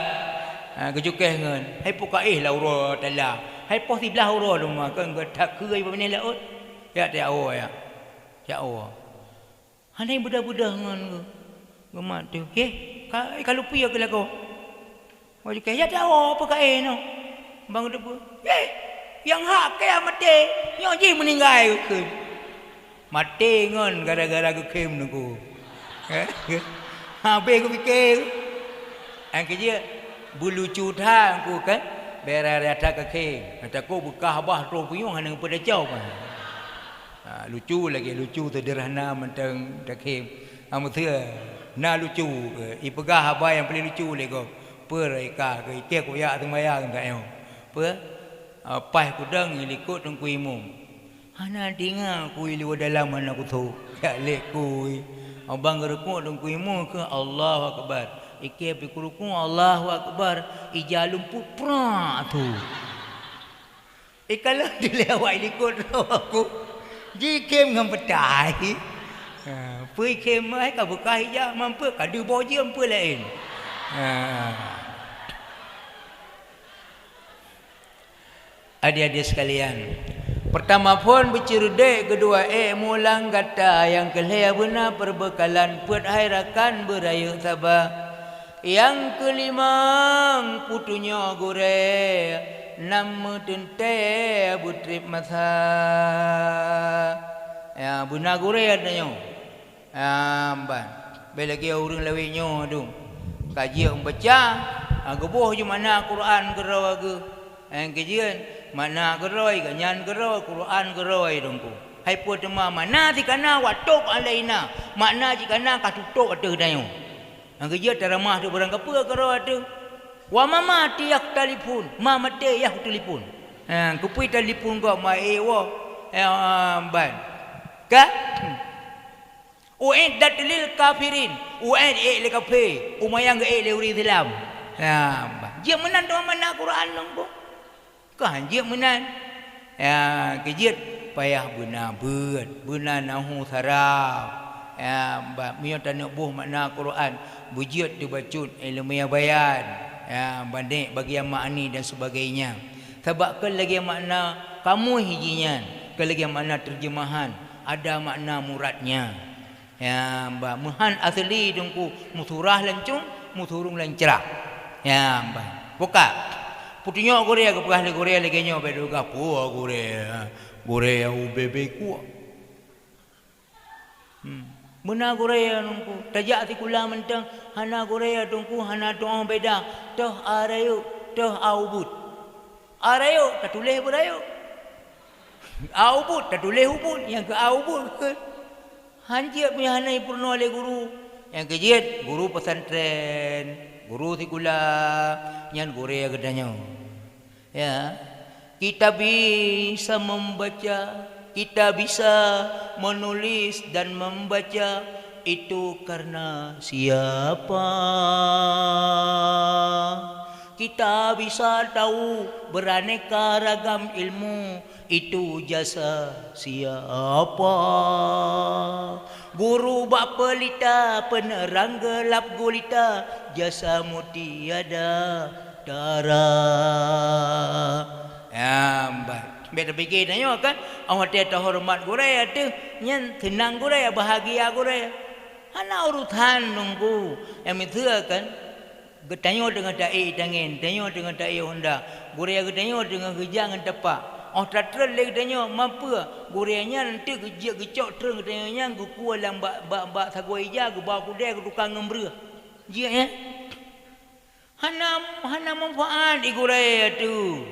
Ke cukai ngan. Hai pukai lah ura tala. Hai pos di belah ura tu mah kan tak kerei apa ni laut. Ya dia awak ya. Ya awak. Hana budak-budak ngan ke. Gemat tu. Kalau pi aku lah kau. Wajib kaya tahu apa kaya no, bang debu. Yang hak kaya mati, yang je meninggal ke. Mati ngon gara-gara aku kem nunggu. Habis aku fikir, ang kerja bulu cutang aku kan, berada ke kem. Kata aku buka bah tu puyung hanya pada jauh kan. Lucu lagi lucu sederhana mentang tak kem. Amu thưa, na lucu, ipegah abah yang paling lucu lagi kau. Perika ke ikia ku ya tu maya kan kau. Per pai ku dang ilikut tong ku imum. Hana dinga ku ili dalam mana ku tu. Ya lek ku. Abang geruku tong ku imum ke Allahu akbar. Ikia pi ku ruku Allahu akbar. Ijalum pupra tu. Kalau dilewat ilikut aku. Jikem ngam petai. Pui kem mai ka buka hijab mampu kadu boje mampu lain. Adik-adik sekalian, pertama pun bercerdik, kedua mulang kata, yang kelihatan benar perbekalan buat hairakan beraya sabar, yang kelima putunya gore nama tente butrip masa ya benar gore adanya ban belagi orang lawinyo tu kaji membaca gebuh je mana Quran gerau ge kajian mana geroi ganyan geroi Quran geroi dongku hai puat mana tikana watuk alaina makna jikana katutuk ada dayo ang kerja taramah tu barang apa geroi ada wa mama tiak telefon mama te yah telefon kupui telefon kau ma ewo ban ka uiddat lil kafirin uid lil kafir umayang ge le uri Islam dia menan tu mana Quran dongku kan dia menan kejit payah benar benar nahu saraf mbak mio tanak buh makna Quran bujut dibacut ilmu bayan banding bagi yang makni dan sebagainya sebabkan lagi makna kamu hijinya ke lagi makna terjemahan ada makna muradnya mbak muhan asli dongku musurah lancung musurung lancerah mbak buka putunya Korea ke pegah Korea lagi nyo bedo gapo Korea ubebe ku Mena Korea nungku tajak tikula mentang hana Korea tungku hana doang beda toh arayu toh aubut arayu tatuleh berayu aubut tatuleh ubut yang ke aubut ke hanjia punya hana purno le guru yang kejiat guru pesantren guru tikula nyan Korea gedanya kita bisa membaca kita bisa menulis dan membaca itu karena siapa kita bisa tahu beraneka ragam ilmu itu jasa siapa Guru bapa lita, penerang gelap gulita, jasamu tiada darah. Ya, beda fikir tanya kan, awak tiada hormat guraya tu, nyan tenang guraya, bahagia guraya. Hana urutan nunggu, yang itu kan, getanyo dengan dai tangen, tanyo dengan dai Honda, guraya getanyo dengan gejangan tepak. Oh tatra leg danyo mampu gurenya nanti gejak gecok terang danyo guku lang ba sagoi ja gu ba ku de ku tukang ngembreu dia ya hana manfaat di guraya tu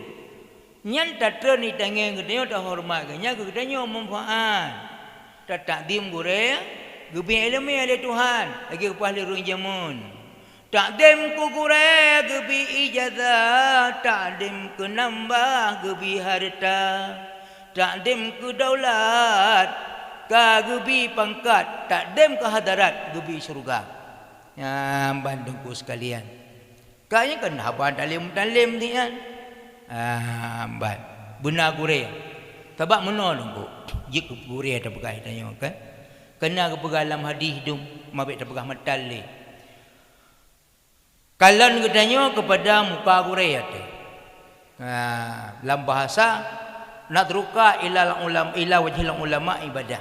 nyan tatra ni tangen gedanyo ta hormat nya gedanyo manfaat ta takdim guraya gebi ilmu oleh Tuhan lagi kepala rung jamun takdim ku guraya gebi ijazah, takdim ku nambah gebi harta, takdim ku daulat, ka gebi pangkat, takdim ku hadarat gebi syurga. Ya bandungku sekalian. Kayaknya kan haban talim ni kan. Bad. Benar guraya. Tabak menolong ku. Jik guraya tak pegai tanya kan. Kena ke pegalam hadis dum, mabik tak pegah matali. Kalian katanya kepada muka guraya tu. Dalam bahasa nadruka ila wajhil ulama ibadah.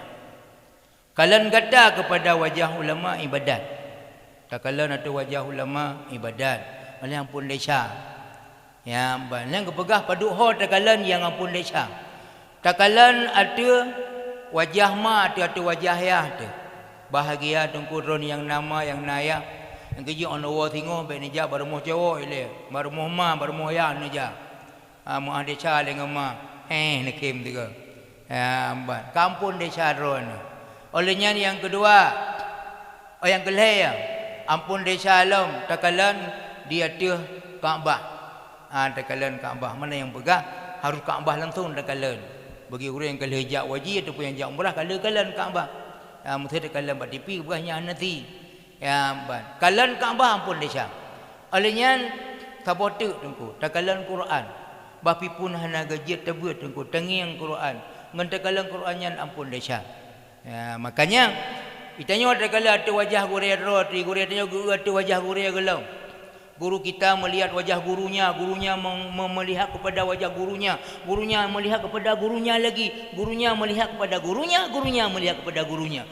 Kalian kata kepada wajah ulama ibadat. Tak kalian ada wajah ulama ibadat. Oleh ampun desa. Ya, yang kepegah padu ho tak kalian yang ampun desa. Tak kalian ada wajah ma ada wajah ya tu. Bahagia tengkurun yang nama yang naya. Yang kerja on awal tengok baik ni jah baru moh cowok ile baru moh ma baru moh ya ni jah moh desa dengan ma nak kem tiga kampung desa ron olehnya yang kedua yang kelihaya ampun desa alam takalan dia tuh Kaabah takalan Kaabah mana yang pegah harus Kaabah langsung takalan bagi orang yang kelihajak wajib ataupun yang jak umrah kalian Kaabah mesti takalan buat tipi bukannya nanti ya ban kalian Kaabah ampun desa olehnya sabote tengku takalan Quran bapi pun hana gajit tebut tengku tengiang Quran ngan takalan Qurannya ampun desa ya makanya itanya takalan ada wajah guraya roti guraya tanya ada wajah guraya gelau guru kita melihat wajah gurunya melihat kepada wajah gurunya melihat kepada gurunya lagi gurunya melihat kepada gurunya melihat kepada gurunya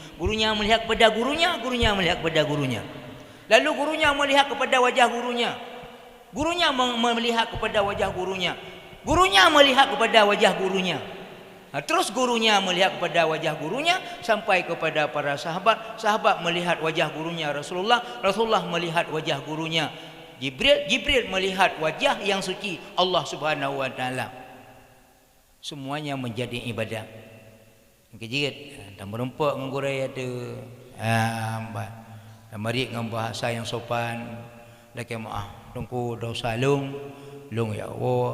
melihat kepada gurunya melihat kepada gurunya lalu gurunya melihat kepada wajah gurunya melihat kepada wajah gurunya melihat kepada wajah gurunya terus gurunya melihat kepada wajah gurunya sampai kepada para sahabat melihat wajah gurunya Rasulullah melihat wajah gurunya Jibril melihat wajah yang suci Allah Subhanahu wa taala. Semuanya menjadi ibadah. Kejit dan merempak dengan guraya tu. Dan mari dengan bahasa yang sopan. Laki maaf tungku dosa lung ya Allah.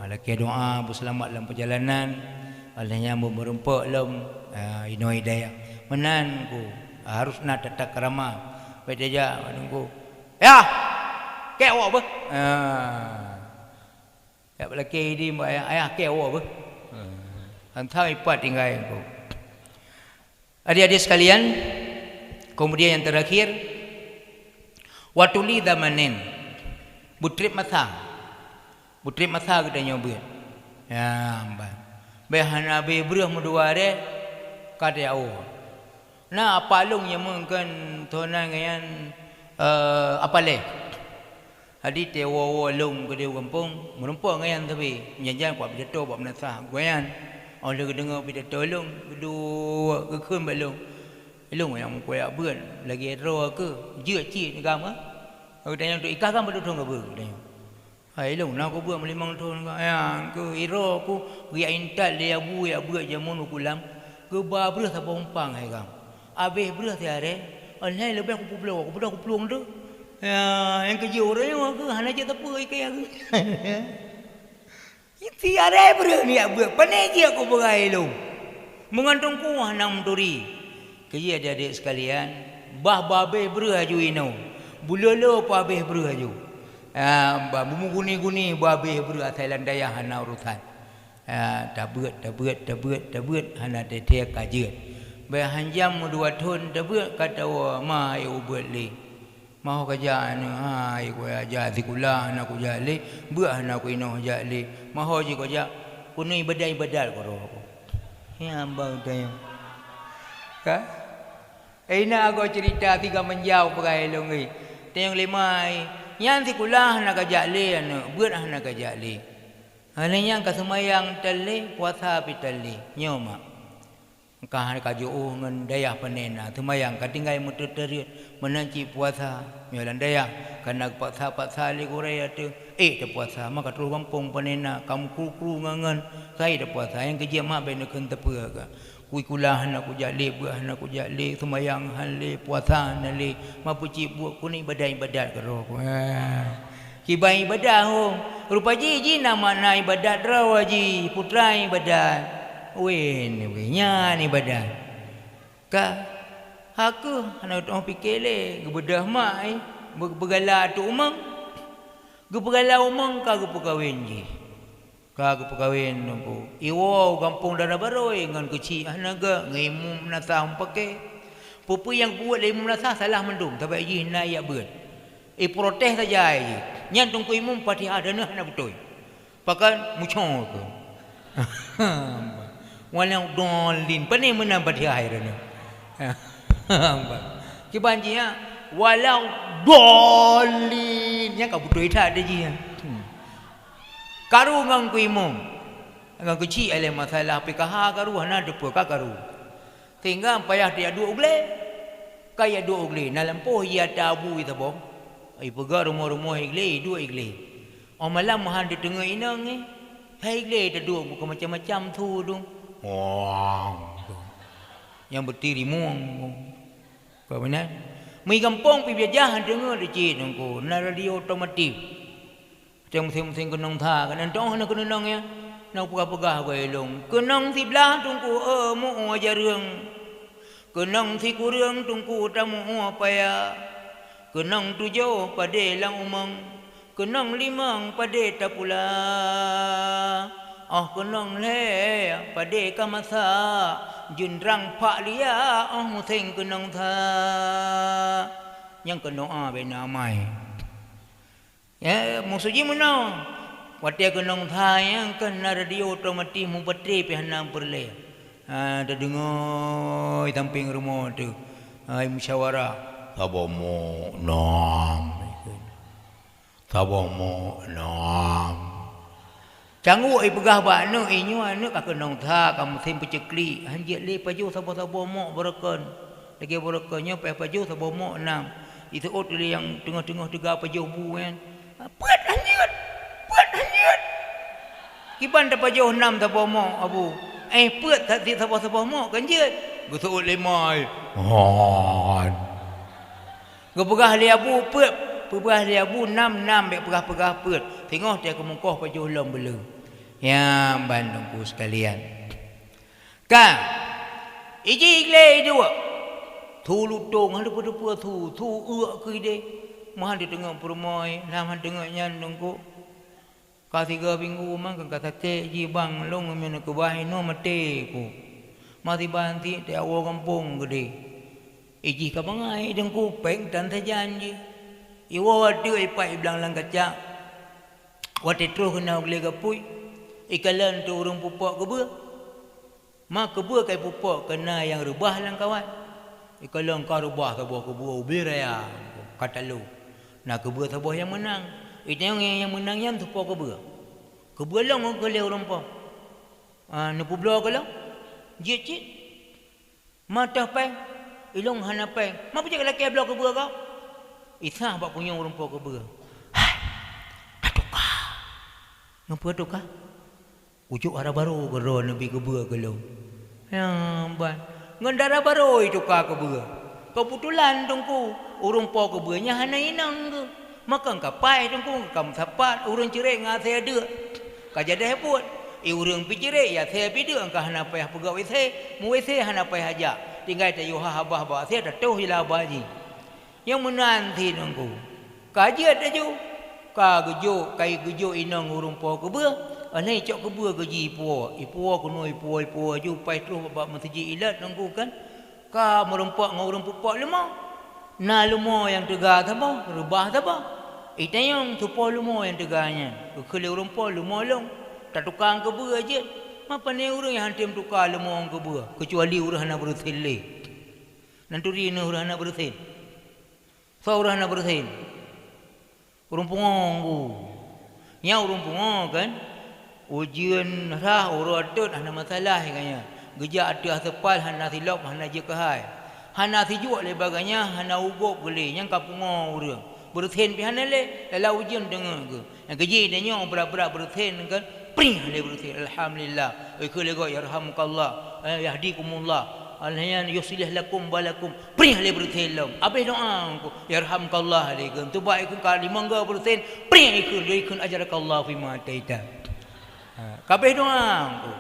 Laki doa berselamat dalam perjalanan. Alahnya merempak lum ino hidayah. Menan ku harus nak tetap kerama. Baik dia tungku. Ya kek awak apa? Ya belaki di ayah kek awak apa? Antara ipat tinggal aku. Adik-adik sekalian, kemudian yang terakhir, watuli zamanin, butrip masa kita nyobir. Ya, behana be beruh mudua de, kata awak. Nah, apa long yang mungkin tuanan ngayan apa leh? Hadis tewo long ke dia kampung merempak ngayan tapi menjanjian buat pidato buat menasah goyan oleh dengar pidato long kedua kekun balong long yang koyak beun lagi ero ke je ci agama tanya untuk ikah kan betul ke ber tanya hai long nak ko buat melimang tahun ya ke ero ku ria intat dia abu ya buat jamun ukulam ke ba belah apa umpang hai kam habis belah tiare online lebih aku pulang tu ya, yang kerja orang ke hana je apa ikan aku. Itu ada berani apa? Pandai je aku berai lu. Mengantung ku hanam duri. Kerja adik sekalian, bah babe beraju ino. Bulolo babe beraju. Bah bumu guni babe ber Thailand daya hana urutan. Tabut hana detek kajian. hanjam 2 tahun dah buat kata wa mai buat le mau kerja ni ai ko aja zikula nak ku jale buat nak ku ino jale mau je ko ja kuni badai-badal ko ro ya ambau tayo ka ina aku cerita 3 menjau perai longi tayang limai yang zikula nak jale anu buat nak jale hanya ka semayang tali puasa pi tali nyoma ka kaju ngan daya panena semayang ka tinggai mutu teriut menanci puasa nyalan daya kana paksa li Korea tu te puasa maka terus kampung panena kamu kru ngangan sai te puasa yang kerja mak ben keun tepua ka kui kulah nak ku jale buah nak ku jale semayang hale puasa nale mapuci buat kuni badai-badai ka roh kibai ibadah rupa ji nama na ibadat rawa ji putra ibadat wen nya ni ibadat ka aku anak orang fikir le gebedah mai bergala tu umang gebegala umang ka gepekawin ji ka gepekawin nungku iwo kampung dana baroi ngan kecil anaga ngimum nasa umpake pupu yang buat limum nasa salah mendung tapi ji na ya beut protes saja je nyan tungku imum pati ada nah na betul pakan mucong ke walau dolin pani menang pati air ni kibanji ya walau dolin yang kau betul tak ada je karu ngang ku imum ngang kecil ale masalah PKH karu hana depa ka karu tinggal payah dia 2 ugle kaya 2 ugle na lampu ya tabu itu bom ai pegar rumah-rumah igle 2 igle malam mahan di tengah inang ni hai igle dah 2 bukan macam-macam tu dong yang berdiri muang kau benar mi kampung pi biajahan dengar di cin ko na radio otomatis macam musim kenong tha kan entong na kenong ya na pegah-pegah ko elong kenong si belah tungku mu aja reung kenong si kurang tungku tamu apa ya kenang 7 pada lang umang kenang 5 pada tapula kenang le pada kamasa jundrang pak lia musing kenang tha yang kenong bena mai ya musuji menau watia kenang tha yang kena radio otomatis mu peti pi hanam perle ada dengar samping rumah tu ai musyawarah Tabomo nam Canggu ai pegah ba anu inyu anu ka kenong tha ka musim pecekli hanjit le paju sabo-sabo mo berekon lagi berekonnya paju sabo mo nam itu ot yang tengah-tengah tiga paju bu kan buat hanjit kiban da paju 6 sabo mo abu puat tak sabo-sabo mo kan jit gusul le mai gepegah li abu pegah li abu 6 be pegah-pegah pet tengok dia ke mungkoh pajuh long belum ya bandungku sekalian ka iji igle dua thu lutung ada pada thu uak ke ide mah di tengah permoi lama tengah nyandungku ka 3 minggu mang kan kata te ji bang long men ke bahino mate ku mati banti te awo kampung gede iji ka bangai dengku peng dan janji iwo wadu ipai bilang lang kaca wate tro kena gle gapui ikalan tu urung pupok kebe mak kebe kai pupok kena yang rubah lang kawan ikalan ka rubah tabuh kebe ubiraya kata lu nak kebe tabuh yang menang itu yang menang yang tu pok kebe lang gele urung po nu publo kalau jit mata peng ilong hanapeng ma punya laki blok ke bua kau isah bak punya urang po ke bua patuka ngapa tuka ujuk ara baru gero nabi ke bua kalau ya ban ngendara baru itu ka ke bua kebetulan tungku urang po ke bua nya hana inang ke maka kapai tungku kam sapat urang cerek ngase ada kajade heput urang picire ya saya pide angka hana payah pegawai saya mu saya hana payah haja tinggal tak yuha habah bah saya dah tahu hilah baji yang menanti nunggu kaji ada ju ka gejo kai gejo inang urung po ke beu anai cok ke beu geji po ipo kuno ipo ju pai terus bab masjid ilat nunggu kan Ka merempak ngau urang pupak lemah. Na lumo yang tega tapa, rebah tapa. Itayong tupo lumo yang teganya. Kele urang po lumo long. Tak tukang ke beu aje. Mapa ne urang yang hantem tukar lumo ke beu. Kecuali urang hana beruthile. Nanturi ne urang hana beruthil. So urang hana beruthil. Urang pungong ku. Nya urang pungong kan. Ujian rah urang atut hana masalah kanya. Gejak atas tepal hana silap hana je kahai. Hana sijuk le baganya hana ugop gele yang kapungo urang. Berthen pi hana le dalam ujian dengar ke. Yang keji dia nyong berat-berat berthen kan. Pring le berthen alhamdulillah. Ke le go yarhamukallah yahdikumullah. Alhayan yuslih lakum balakum. Pring le berthen lam. Apa doa ku yarhamukallah le ke. Tu baik ku kali mangga berthen pring ikun ajarakallah fi ma taita. Kabeh doa ku.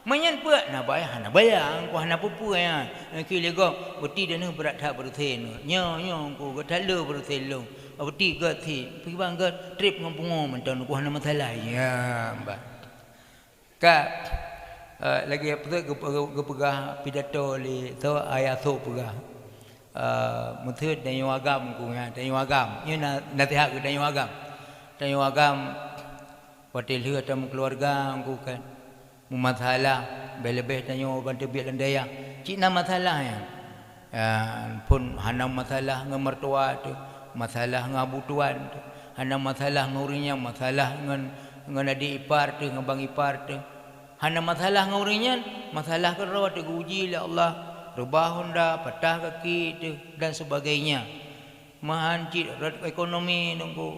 Manyan puak na bayar hana bayang ku hana pupu ya. Kile go beti dana berat tak berthen. Nyo ku gatalo berthen long. Beti gat thi pergi bang gat trip ngompongo mentan ku hana masalah ya mbak. Ka lagi apa tu gepegah pidato li tu ayat tu pegah. Muthud dan agam ku ya, dan agam. Nya nasihat ku dan agam. Dan agam patil heu tamu keluarga ku kan. Masalah lebih tanya bantu biar landaya cik na masalah ya pun hana masalah dengan mertua tu masalah dengan abu tuan tu hana masalah dengan urinya masalah dengan adik ipar tu dengan bang ipar tu hana masalah dengan urinya masalah kerana tu uji oleh Allah rubah honda patah kaki tu dan sebagainya mahan cik ekonomi nunggu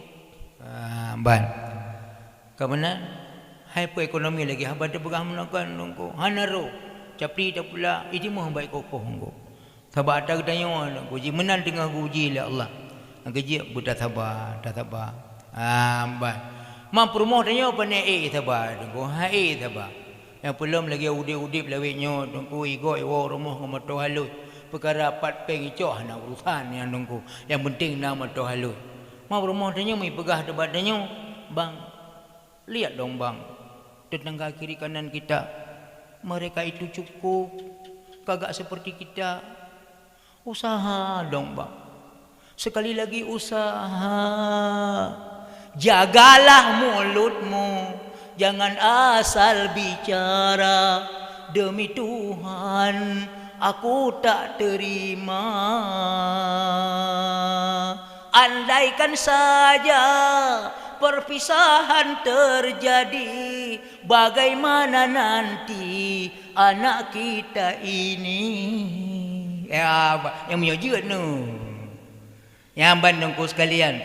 ban kebenar hai pu ekonomi lagi haba de pegah menakan nunggu hanaro capri tak pula ini mah baik kokoh nunggu sabar tak danyo nunggu ji menan tengah uji oleh Allah gaji buta sabar dah sabar ban ma promoh danyo pane sabar nunggu hai sabar yang belum lagi udip lawinyo nunggu igo iwo rumah ngomoto halus perkara pat peng ico hana urusan yang nunggu yang penting nama to halus ma promoh danyo mai pegah debat danyo bang lihat dong bang tetangga kiri kanan kita mereka itu cukup kagak seperti kita usaha dong bang sekali lagi usaha jagalah mulutmu jangan asal bicara demi Tuhan aku tak terima andaikan saja perpisahan terjadi bagaimana nanti anak kita ini ya yang menyujud nu yang bandungku sekalian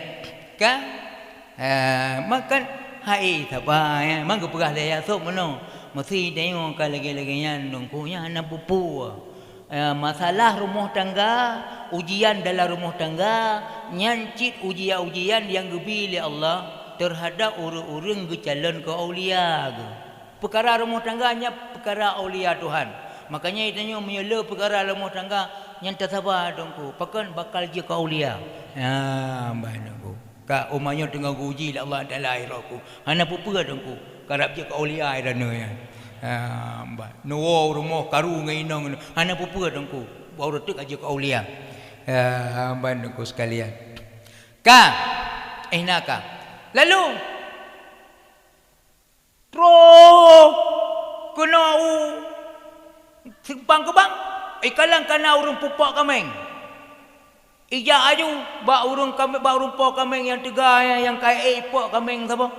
kan makan hai sabar ya mang perah daya sok meno mesti tengok lagi-lagi nungku nya anak pupu masalah rumah tangga ujian dalam rumah tangga nyancit ujian-ujian yang gebili Allah terhadap orang-orang ke calon ke aulia ke. Perkara rumah tangganya perkara aulia Tuhan. Makanya itanya menyela perkara rumah tangga yang tak sabar dongku. Pakan bakal je ke aulia. Banangku. Ka umanya tengah uji Allah Taala akhirku. Hana pupa dongku. Karap je ke aulia dana ya. No rumah karu ngainong. Hana pupa dongku. Baru tek aja ke aulia. Banangku sekalian. Ka naka. Lalu kena simpang ke bang ikalang kana urang pupak kameng ija aju ba urang kameng ba urang pupak kameng yang tiga yang kai pupak kameng sapa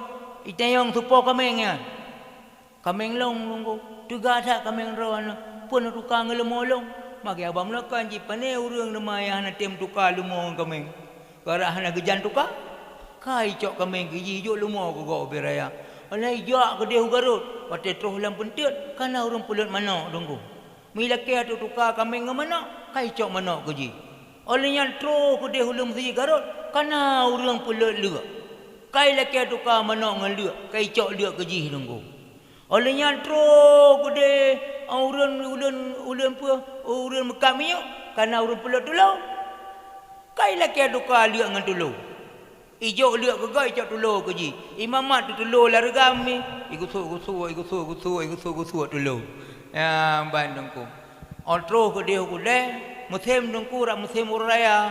itayong pupak kameng ya kameng long nunggu tiga dak kameng rawana pun tukang lemolong magi abang lakan ji pane urang lemaya hana tem tukar lumong kameng karah hana gejan tukar kai cok kameng giji jo lumo ko go beraya alai jak ke dehu garut pate troh lam pentet kana urang pulut mana dongku mila ke atu tukar kameng mana kai cok mana giji oleh yang troh ke dehu lam si garut kana urang pulut le kai la ke tukar mana ngale kai cok le giji dongku oleh yang troh ke de urang urang mekamiyo kana urang pulut dulu kai la ke tukar le ngan dulu ijo liak ke gai cak tulo ke ji imamat tu tulo la regami igu su tulu ya bandungku Otro ke dia ku deh. Musim dengku rak musim uraya.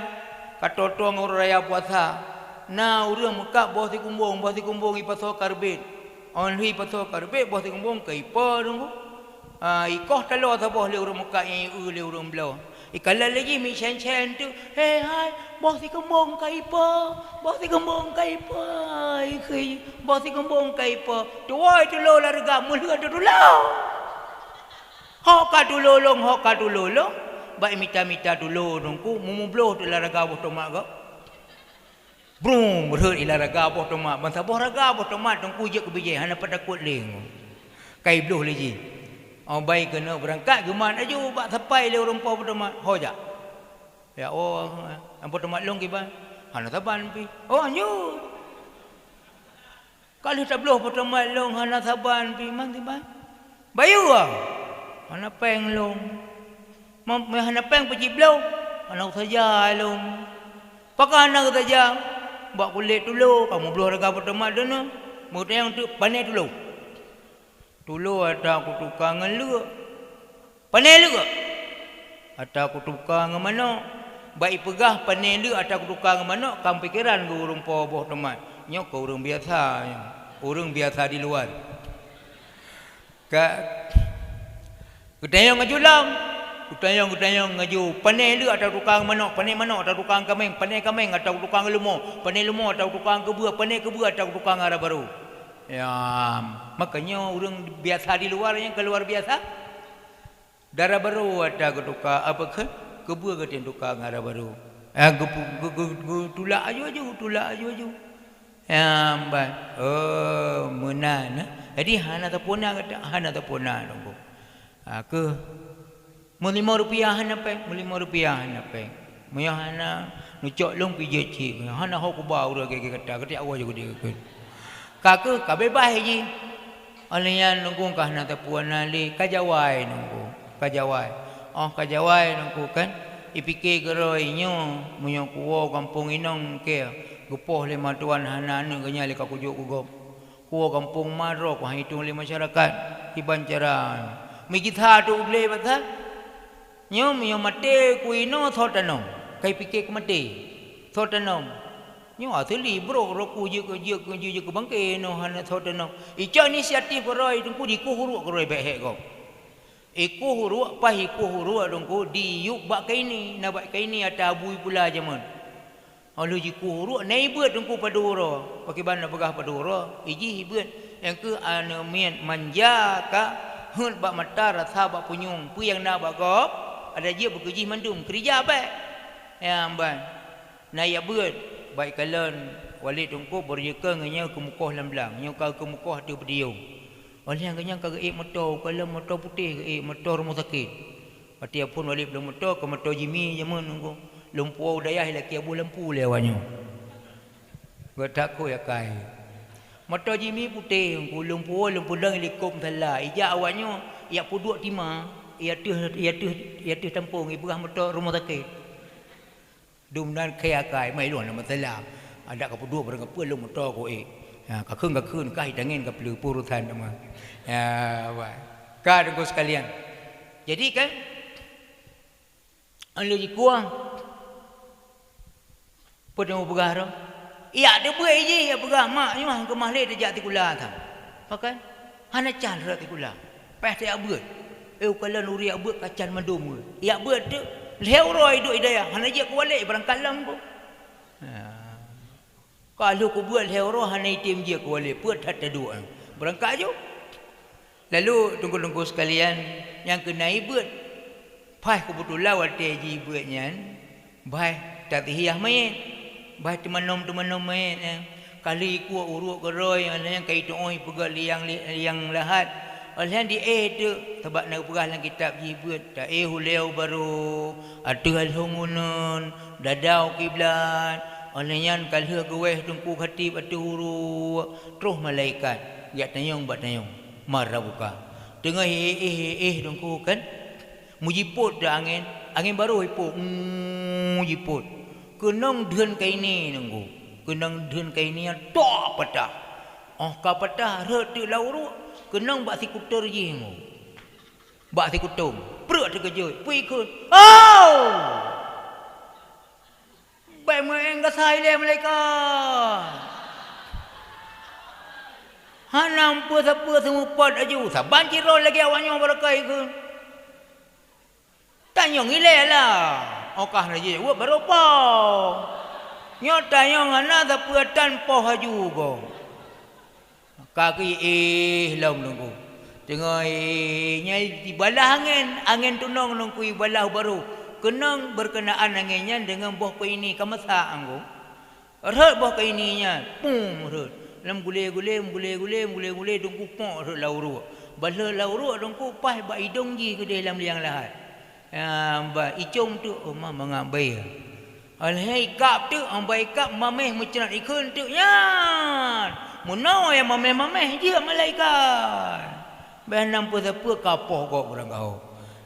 Kata tuang uraya puasa. Na urang Mekah bos di kumbung ipaso karbit. On hui paso karbit bos di kumbung ke ipa dengku. Ikoh talo ta bos le urang Mekah le urang belau. Ikala lagi mi chen tu. Hey hai bos di kumbung ke ipa. Bos di kumbung ke ipa. Ikui bos di kumbung ke ipa. Tuai tu lo larga mulut tu lo. Hok ka tu lo. Baik mita dulu dongku mumubloh tu larga boh tomak ko. Brum berhut ila raga boh tomak. Bangsa boh raga boh tomak dongku je kebije hana pada kuat leng. Kai bloh lagi. Baik kena berangkat geman aju bak sapai le orang pau tomak. Ho ja. Ya ampo tomak long ki ban. Hana taban pi. Anyu. Kalau tak bloh boh tomak long hana taban pi man ti ban. Bayu hana peng long. Hana peng pergi belau. Anak saja long. Pakai anak saja. Buat kulit dulu. Kamu belau raga pertama dana. Muda yang tu panen dulu. Dulu ada aku tukang ngeluk. Panen lu. Ada aku tukang mana. Baik pegah panen lu. Ada aku tukang mana. Kamu pikiran ke urung poboh teman. Nyok ke urung biasa. Urung biasa di luar. Ketayang ngajulang. Kutayang ngaju panai lu atau tukang manok, panai manok atau tukang kameng, panai kameng atau tukang lemau, panai lemau atau tukang kebua, panai kebua atau tukang arah baru. Ya, makanya orang biasa di luar yang keluar biasa. Darah baru ada tukang apa ke? Kebua ke tukang arah baru. Tulak aju. Ya, mbak. Menan. Jadi hana tapona kata, hana tapona dongko. Ke RM5 hana peng, RM5 hana peng. Moyo hana nucok long pijit cik. Hana ho ku bau dah kata kata awak juga dia. Kaka ka bebas ji. Alian nunggu ka hana tapuan ali kajawai nunggu. Kajawai. Kajawai nunggu kan. Ipikir geroi nyo moyo kuo kampung inong ke. Gepoh le matuan hana anu ganya le ka kujuk ku. Kuo kampung maro ku hitung le masyarakat. Iban cara Migitha tu boleh betul. Nyom mate kuino thotanong kai pikir mate thotanong nyo athli bro roku je ke bangke no hana thotanong icha inisiatif roi tungku di ku huru roi be ko iku huru pa iku huru tungku di yuk bak kaini na bak kaini ata bui pula jaman alu ji ku huru nei beut tungku paduro pakai ban pegah paduro iji beut yang ke anu mien manja ka hun bak mata rasa bak punyung pu yang na bak ko ada je bekerja mandum kerja apa ya amban na ya beut baik kalen walid tungku berjeka nganya ke mukoh lamlang nyo ka ke mukoh tu bediu oleh nganya ka motor kala motor putih motor rumah sakit pati pun walid belum motor ke motor jimi jaman tungku lumpuh dayah laki abu lampu lewanyo gotakku ya kai motor jimi putih tungku lumpuh dang likum thala ija awanyo ya puduk timah ia tu tampung ibu motor rumah sakit. Dumnan kaya kai mai luan nama telah. Ada ke dua barang apa lu motor ko ka khun kai dangin ka pelu purutan nama. Ya baik. Ka dengku sekalian. Jadi kan anu ji kuang. Podemu begah. Ia ada buai je ya begah mak ni mah ke mahle dejak tikula tham. Pakai hana can rak tikula. Peh tak beut. Kalau nuri abut kacan mandum ke. Ya buat tu. Leu roi duk idaya. Hana je ku balik berangkat lam ku. Kalau ku buat leu roi hana itim je ku balik. Buat hata dua. Berangkat je. Lalu tunggu-tunggu sekalian. Yang kena ibut. Pai ku betul lawal teji ibutnya. Bai tatihiyah main. Bai temanum main. Kali ku uruk geroi. Yang kaitu oi pegal yang lahat. Oleh di tu sebab nak perah dalam kitab jibut tak huleu baru atuh alhungunun dadau kiblat olehnya kalau gaweh tungku khatib atuh huru terus malaikat ya tanyong bat tanyong marah buka tengah tungku kan mujiput dah angin baru iput mujiput kenang dheun kai ni nunggu kenang dheun kai ni tok patah ka patah re tu lauru kenang bak si kutur je mu. Bak si kutum. perut terkejut, pergi ikut. Oh! Baik main ke saya mereka. Hanam pun siapa semua pot aja. Saban ciro lagi awaknya berakai ke. Tanya ngilai lah. Okah lagi. Buat berapa? Nyata yang ana siapa tanpa haju ko. Kaki long tengok nyai di balah angin tunong nongkui balah baru kenang berkenaan anginnya dengan buah ko ini kamasa anggo rat buah ko ininya pum rat lam gule dongku pok rat lauru bala lauru dongku pas ba hidung ji ke dalam liang lahat ba icung tu ma mengambai alhai kap tu ambai kap mameh macam ikun tu nya munau yang mameh dia malaikat. Benam pun siapa kapok kau orang kau.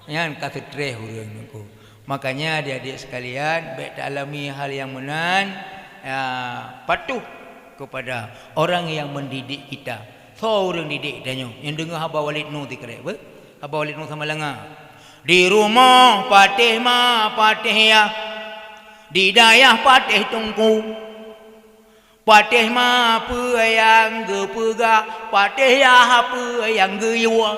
Yang kata treh orang aku. Makanya adik-adik sekalian, baik tak alami hal yang menan, patuh kepada orang yang mendidik kita. So orang didik danyo. Yang dengar Abah Walid Nur dikerek apa? Abah Walid Nur sama langa. Di rumah patih ma patih ya. Di dayah patih tungku. Patih ma apa yang gepega, patih ya apa yang geyua.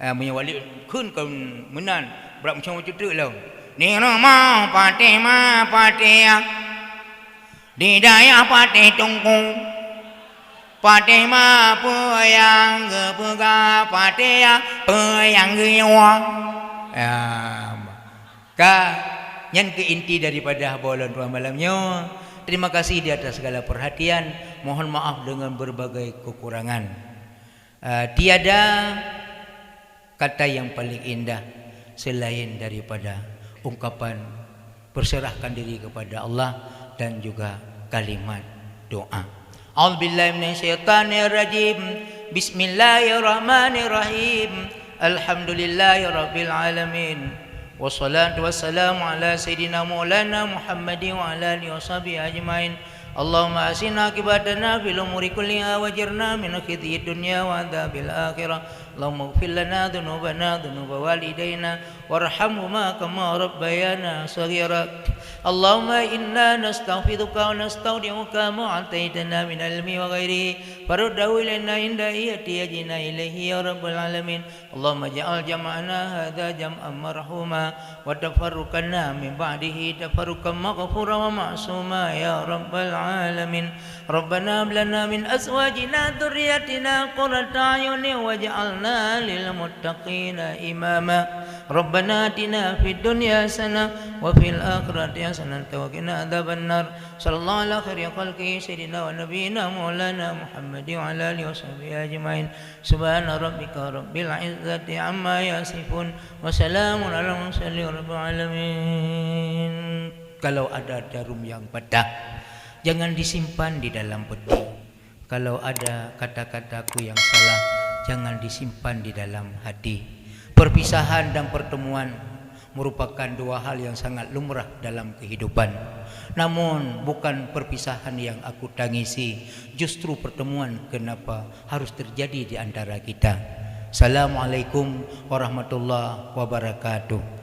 Punya Walid kun kan menan berat macam cerita lah. Ni rumah patih ma patih ya. Di dayah patih tungku. Patih ma apa yang gepega, patih ya apa yang geyua. Yang ke inti daripada habulan ruang malamnya. Terima kasih di atas segala perhatian. Mohon maaf dengan berbagai kekurangan. Tiada kata yang paling indah selain daripada ungkapan berserahkan diri kepada Allah dan juga kalimat doa. A'udzubillahi minasyaitonirrajim. Bismillahirrahmanirrahim. Alhamdulillahirabbil alamin. Wassalatu wassalamu ala sayyidina maulana Muhammadin wa ala alihi washabihi ajmain. Allahumma asina akibatana fil umuri kulliha wajirna min khizyi dunya wa adzabil akhirah. Allahumma ighfir lana dhunubana dhunuba walidayna warhamhuma kama rabbayana shaghira. Allahumma inna nastaghfiruka wa nastaudi'uka ma 'ataitana min ilmi wa ghairihi faruddahu ilaina inda ihtiyajina ilaihi ya rabbal alamin. Allahumma ja'al jam'ana hadza jam'an marhuma wa tafarruqana min ba'dihi tafarruqan maghfura wa ma'suma ya rabbal alamin. Rabbana hab lana min azwajina dhurriyyatina qurrata a'yunin waj'alna lil muttaqina imama. Rabbana atina fid dunya hasanah wa fil akhirati hasanah wa qina adzabannar. Sallallahu ala khairi khalqi sayyidina wa nabiyyina maulana Muhammadin wa ala alihi washabihi ajmain. Subhana rabbika rabbil izzati amma yasifun wa salamun ala mursalin rabbil alamin. Kalau ada jarum yang patah, jangan disimpan di dalam peti. Kalau ada kata-kataku yang salah, jangan disimpan di dalam hati. Perpisahan dan pertemuan merupakan dua hal yang sangat lumrah dalam kehidupan. Namun bukan perpisahan yang aku tangisi, justru pertemuan kenapa harus terjadi di antara kita. Assalamualaikum warahmatullahi wabarakatuh.